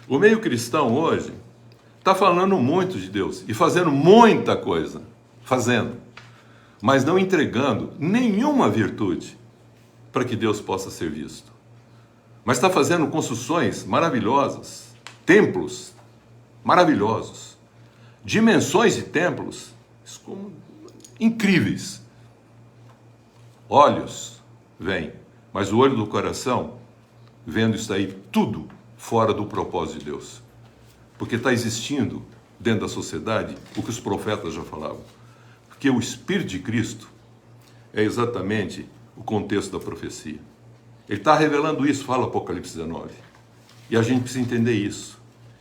O meio cristão hoje está falando muito de Deus e fazendo muita coisa, mas não entregando nenhuma virtude para que Deus possa ser visto. Mas está fazendo construções maravilhosas, templos maravilhosos, dimensões de templos incríveis. Olhos vêm, mas o olho do coração, vendo isso aí tudo fora do propósito de Deus. Porque está existindo dentro da sociedade o que os profetas já falavam. Porque o Espírito de Cristo é exatamente o contexto da profecia. Ele está revelando isso, fala Apocalipse 19. E a gente precisa entender isso.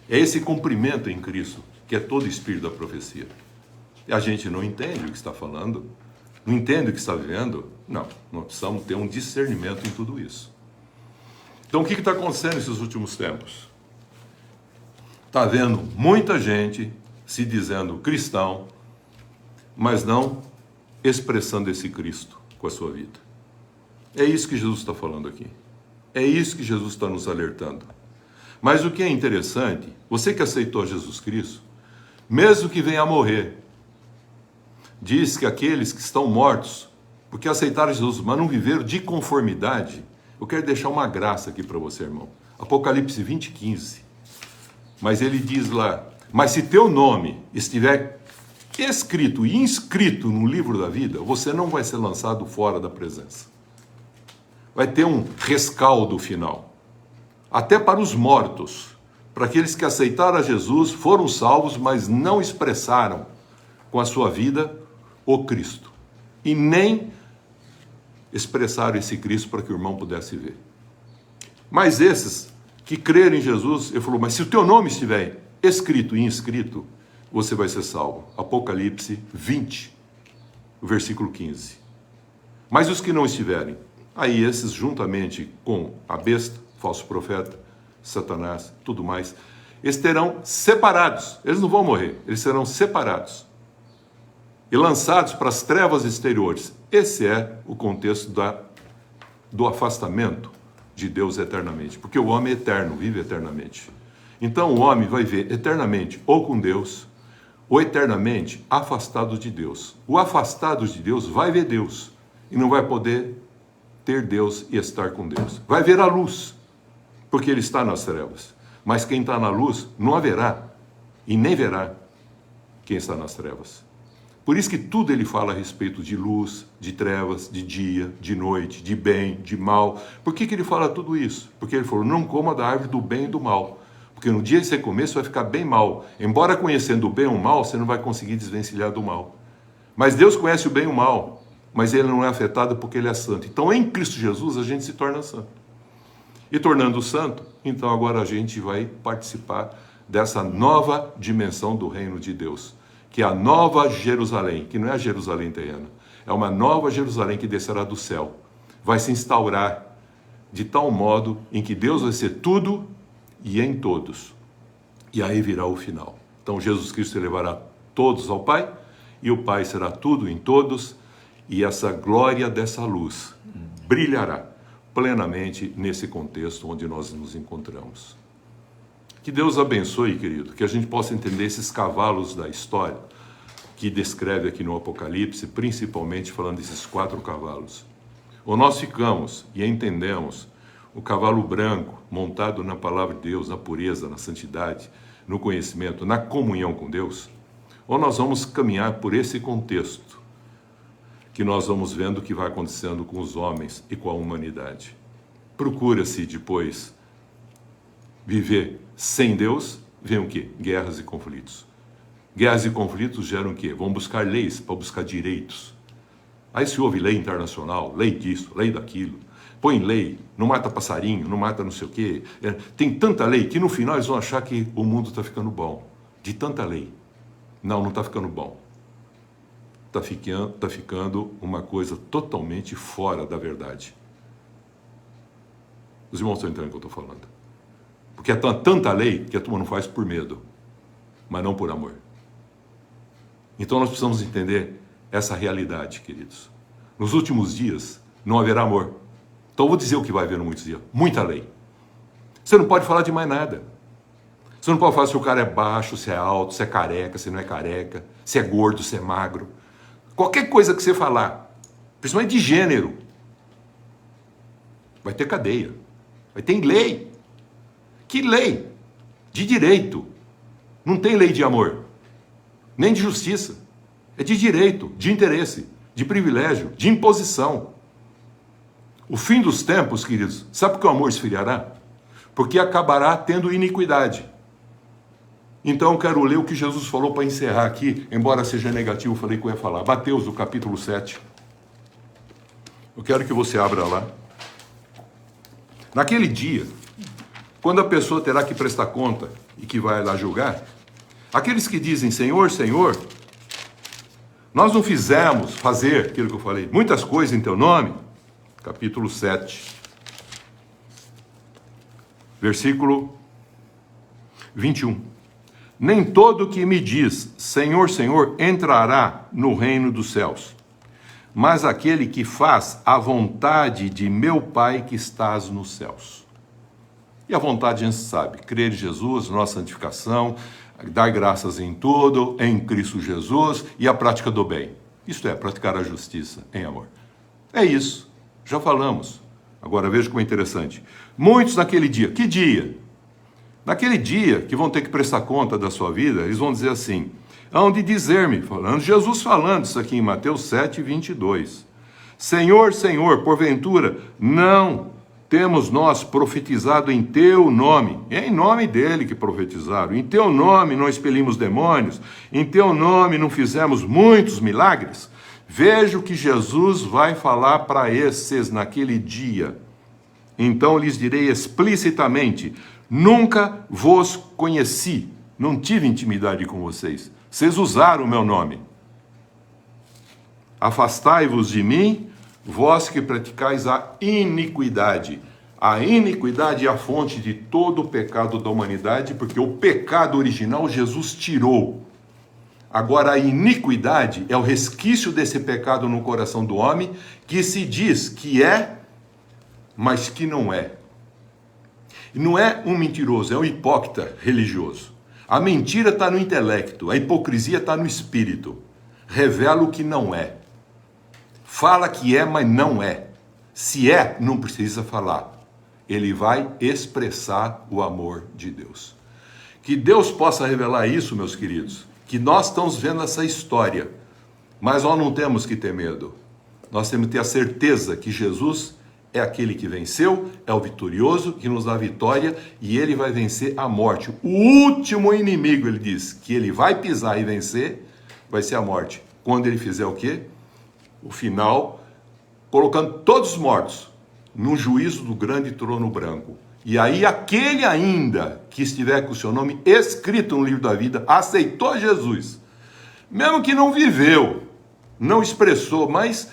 É esse cumprimento em Cristo que é todo o espírito da profecia. E a gente não entende o que está falando, não entende o que está vivendo. Não, nós precisamos ter um discernimento em tudo isso. Então o que está acontecendo nesses últimos tempos? Está havendo muita gente se dizendo cristão, mas não expressando esse Cristo com a sua vida. É isso que Jesus está falando aqui. É isso que Jesus está nos alertando. Mas o que é interessante, você que aceitou Jesus Cristo, mesmo que venha a morrer, diz que aqueles que estão mortos, porque aceitaram Jesus, mas não viveram de conformidade, eu quero deixar uma graça aqui para você, irmão. Apocalipse 20:15. Mas ele diz lá, mas se teu nome estiver escrito e inscrito no livro da vida, você não vai ser lançado fora da presença. Vai ter um rescaldo final. Até para os mortos, para aqueles que aceitaram a Jesus, foram salvos, mas não expressaram com a sua vida o Cristo. E nem expressaram esse Cristo para que o irmão pudesse ver. Mas esses que creram em Jesus, ele falou, mas se o teu nome estiver escrito e inscrito, você vai ser salvo. Apocalipse 20, versículo 15. Mas os que não estiverem, aí esses juntamente com a besta, falso profeta, Satanás, tudo mais, eles terão separados, eles não vão morrer, eles serão separados e lançados para as trevas exteriores. Esse é o contexto do afastamento de Deus eternamente, porque o homem é eterno, vive eternamente. Então o homem vai viver eternamente ou com Deus, ou eternamente afastado de Deus. O afastado de Deus vai ver Deus e não vai poder ter Deus e estar com Deus. Vai ver a luz, porque ele está nas trevas. Mas quem está na luz não haverá e nem verá quem está nas trevas. Por isso que tudo ele fala a respeito de luz, de trevas, de dia, de noite, de bem, de mal. Por que ele fala tudo isso? Porque ele falou, não coma da árvore do bem e do mal. Porque no dia que você comer, você vai ficar bem mal. Embora conhecendo o bem ou o mal, você não vai conseguir desvencilhar do mal. Mas Deus conhece o bem e o mal, mas ele não é afetado porque ele é santo. Então em Cristo Jesus a gente se torna santo. E tornando santo, então agora a gente vai participar dessa nova dimensão do reino de Deus, que é a nova Jerusalém, que não é a Jerusalém terrena, é uma nova Jerusalém que descerá do céu. Vai se instaurar de tal modo em que Deus vai ser tudo e em todos. E aí virá o final. Então Jesus Cristo levará todos ao Pai, e o Pai será tudo em todos, e essa glória dessa luz brilhará plenamente nesse contexto onde nós nos encontramos. Que Deus abençoe, querido, que a gente possa entender esses cavalos da história que descreve aqui no Apocalipse, principalmente falando desses 4 cavalos. Ou nós ficamos e entendemos o cavalo branco montado na palavra de Deus, na pureza, na santidade, no conhecimento, na comunhão com Deus, ou nós vamos caminhar por esse contexto que nós vamos vendo o que vai acontecendo com os homens e com a humanidade. Procura-se depois viver sem Deus, vem o quê? Guerras e conflitos. Guerras e conflitos geram o quê? Vão buscar leis para buscar direitos. Aí se houve lei internacional, lei disso, lei daquilo. Põe lei, não mata passarinho, não mata não sei o quê. Tem tanta lei que no final eles vão achar que o mundo está ficando bom. De tanta lei. Não está ficando bom. Está ficando uma coisa totalmente fora da verdade. Os irmãos estão entendendo o que eu estou falando. Porque é tanta lei que a turma não faz por medo, mas não por amor. Então nós precisamos entender essa realidade, queridos. Nos últimos dias não haverá amor. Então eu vou dizer o que vai haver nos muitos dias. Muita lei. Você não pode falar de mais nada. Você não pode falar se o cara é baixo, se é alto, se é careca, se não é careca, se é gordo, se é magro. Qualquer coisa que você falar, principalmente de gênero, vai ter cadeia. Vai ter lei. Que lei? De direito. Não tem lei de amor, nem de justiça. É de direito, de interesse, de privilégio, de imposição. O fim dos tempos, queridos, sabe por que o amor esfriará? Porque acabará tendo iniquidade. Então eu quero ler o que Jesus falou para encerrar aqui, embora seja negativo, eu falei que eu ia falar. Mateus, do capítulo 7. Eu quero que você abra lá. Naquele dia, quando a pessoa terá que prestar conta e que vai lá julgar, aqueles que dizem, Senhor, Senhor, nós não fizemos fazer aquilo que eu falei, muitas coisas em teu nome, capítulo 7, versículo 21. Nem todo que me diz, Senhor, Senhor, entrará no reino dos céus, mas aquele que faz a vontade de meu Pai que estás nos céus. E a vontade a gente sabe, crer em Jesus, nossa santificação, dar graças em tudo, em Cristo Jesus e a prática do bem. Isto é, praticar a justiça em amor. É isso, já falamos. Agora veja como é interessante. Muitos naquele dia, que dia? Naquele dia que vão ter que prestar conta da sua vida, eles vão dizer assim, hão de dizer-me, Jesus falando isso aqui em Mateus 7, 22. Senhor, Senhor, porventura, não temos nós profetizado em teu nome, é em nome dele que profetizaram, em teu nome não expelimos demônios, em teu nome não fizemos muitos milagres? Veja o que Jesus vai falar para esses naquele dia. Então lhes direi explicitamente, nunca vos conheci, não tive intimidade com vocês, vocês usaram o meu nome. Afastai-vos de mim, vós que praticais a iniquidade. A iniquidade é a fonte de todo o pecado da humanidade, porque o pecado original Jesus tirou. Agora a iniquidade é o resquício desse pecado no coração do homem, que se diz que é, mas que não é. E não é um mentiroso, é um hipócrita religioso. A mentira está no intelecto, a hipocrisia está no espírito. Revela o que não é. Fala que é, mas não é. Se é, não precisa falar. Ele vai expressar o amor de Deus. Que Deus possa revelar isso, meus queridos. Que nós estamos vendo essa história. Mas nós não temos que ter medo. Nós temos que ter a certeza que Jesus é aquele que venceu, é o vitorioso, que nos dá a vitória, e ele vai vencer a morte. O último inimigo, ele diz, que ele vai pisar e vencer, vai ser a morte. Quando ele fizer o quê? O final, colocando todos os mortos no juízo do grande trono branco. E aí aquele ainda que estiver com o seu nome escrito no livro da vida, aceitou Jesus, mesmo que não viveu, não expressou, mas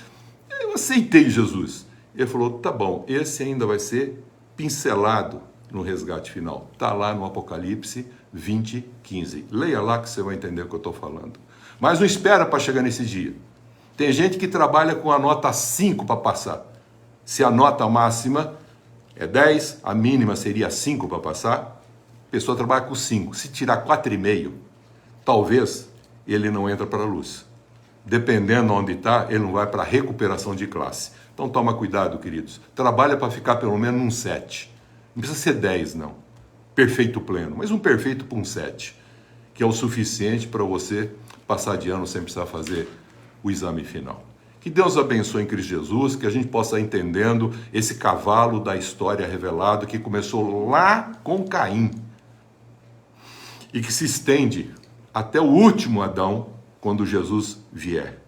eu aceitei Jesus. Ele falou, tá bom, esse ainda vai ser pincelado no resgate final. Está lá no Apocalipse 20, 15. Leia lá que você vai entender o que eu estou falando. Mas não espera para chegar nesse dia. Tem gente que trabalha com a nota 5 para passar. Se a nota máxima é 10, a mínima seria 5 para passar, a pessoa trabalha com 5. Se tirar 4,5, talvez ele não entra para a luz. Dependendo onde está, ele não vai para a recuperação de classe. Então toma cuidado, queridos. Trabalha para ficar pelo menos num 7. Não precisa ser 10, não. Perfeito pleno, mas um perfeito para um 7, que é o suficiente para você passar de ano sem precisar fazer o exame final. Que Deus abençoe em Cristo Jesus, que a gente possa ir entendendo esse cavalo da história revelado que começou lá com Caim e que se estende até o último Adão quando Jesus vier.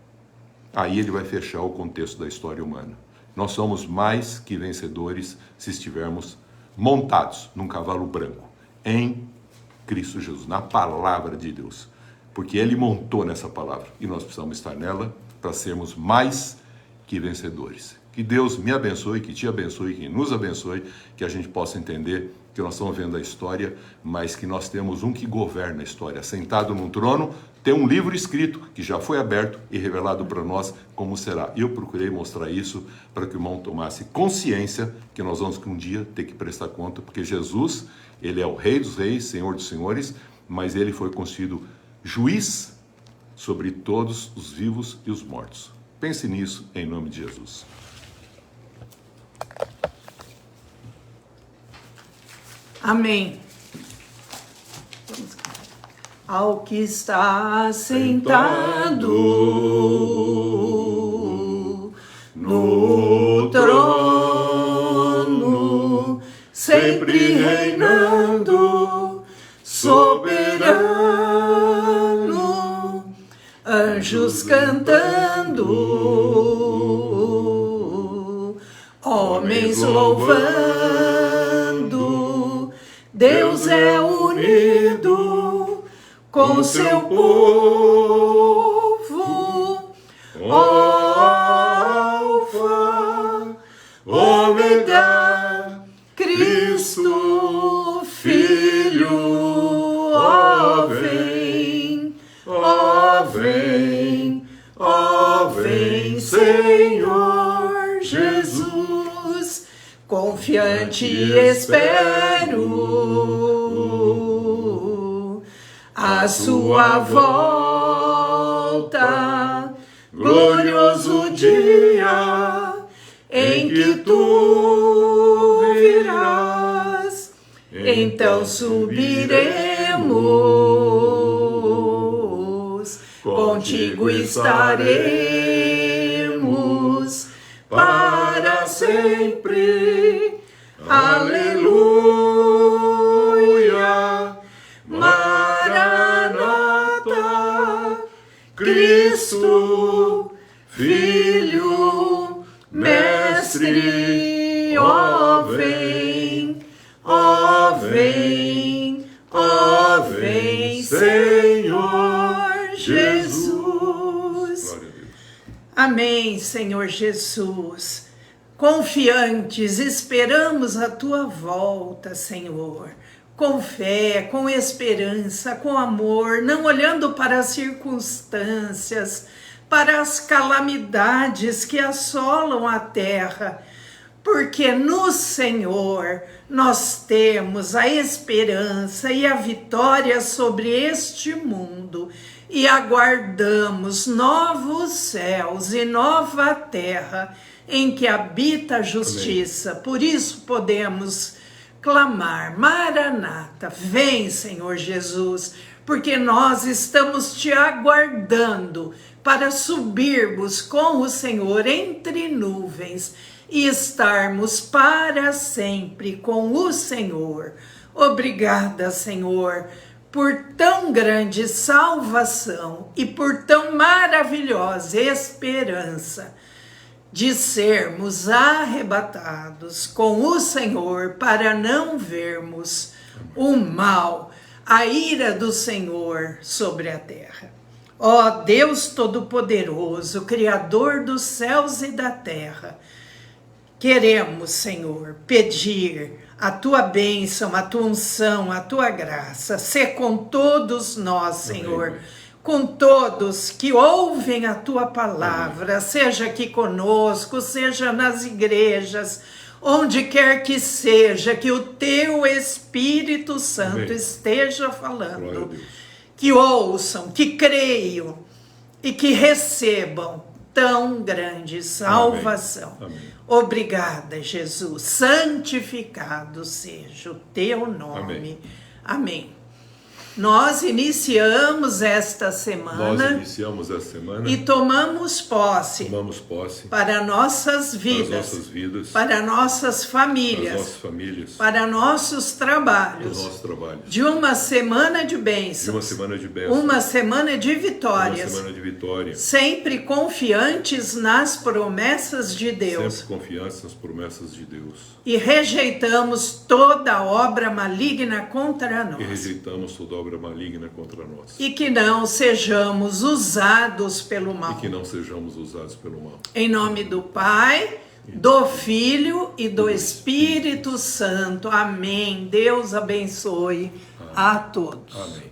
Aí ele vai fechar o contexto da história humana. Nós somos mais que vencedores se estivermos montados num cavalo branco, em Cristo Jesus, na palavra de Deus. Porque ele montou nessa palavra e nós precisamos estar nela para sermos mais que vencedores. Que Deus me abençoe, que te abençoe, que nos abençoe, que a gente possa entender que nós estamos vendo a história, mas que nós temos um que governa a história. Sentado num trono, tem um livro escrito que já foi aberto e revelado para nós como será. E eu procurei mostrar isso para que o irmão tomasse consciência que nós vamos um dia ter que prestar conta, porque Jesus, ele é o Rei dos Reis, Senhor dos Senhores, mas ele foi constituído juiz sobre todos os vivos e os mortos. Pense nisso em nome de Jesus. Amém. Ao que está sentado no trono, sempre reinando, soberano, anjos cantando, homens louvando, Deus é unido com seu povo, Alfa, Ômega, Cristo, Filho, ó vem, ó vem, ó vem, Senhor Jesus, confiante espero a sua volta, glorioso dia em que tu virás, então subiremos, contigo estaremos para sempre, aleluia. Maranata, Cristo, Filho, Mestre, ó vem, ó vem, ó vem, Senhor Jesus. Amém, Senhor Jesus. Confiantes, esperamos a tua volta, Senhor. Com fé, com esperança, com amor, não olhando para as circunstâncias, para as calamidades que assolam a terra, porque no Senhor nós temos a esperança e a vitória sobre este mundo e aguardamos novos céus e nova terra em que habita a justiça. Amém. Por isso podemos clamar, Maranata, vem, Senhor Jesus, porque nós estamos te aguardando para subirmos com o Senhor entre nuvens e estarmos para sempre com o Senhor. Obrigada, Senhor, por tão grande salvação e por tão maravilhosa esperança de sermos arrebatados com o Senhor para não vermos o mal, a ira do Senhor sobre a terra. Ó Deus Todo-Poderoso, Criador dos céus e da terra, queremos, Senhor, pedir a tua bênção, a tua unção, a tua graça, ser com todos nós, Senhor. Amém. Com todos que ouvem a tua palavra, amém, seja aqui conosco, seja nas igrejas, onde quer que seja, que o teu Espírito Santo, amém, esteja falando, que ouçam, que creiam e que recebam tão grande salvação. Amém. Amém. Obrigada, Jesus, santificado seja o teu nome. Amém. Amém. Nós iniciamos esta semana e tomamos posse para nossas vidas, para nossas famílias, para nossos trabalhos, de uma semana de bênçãos, uma semana de vitórias, sempre confiantes nas promessas de Deus, e rejeitamos toda obra maligna contra nós. E que não sejamos usados pelo mal. Em nome do Pai, do Filho e do Espírito Santo. Amém. Deus abençoe a todos. Amém.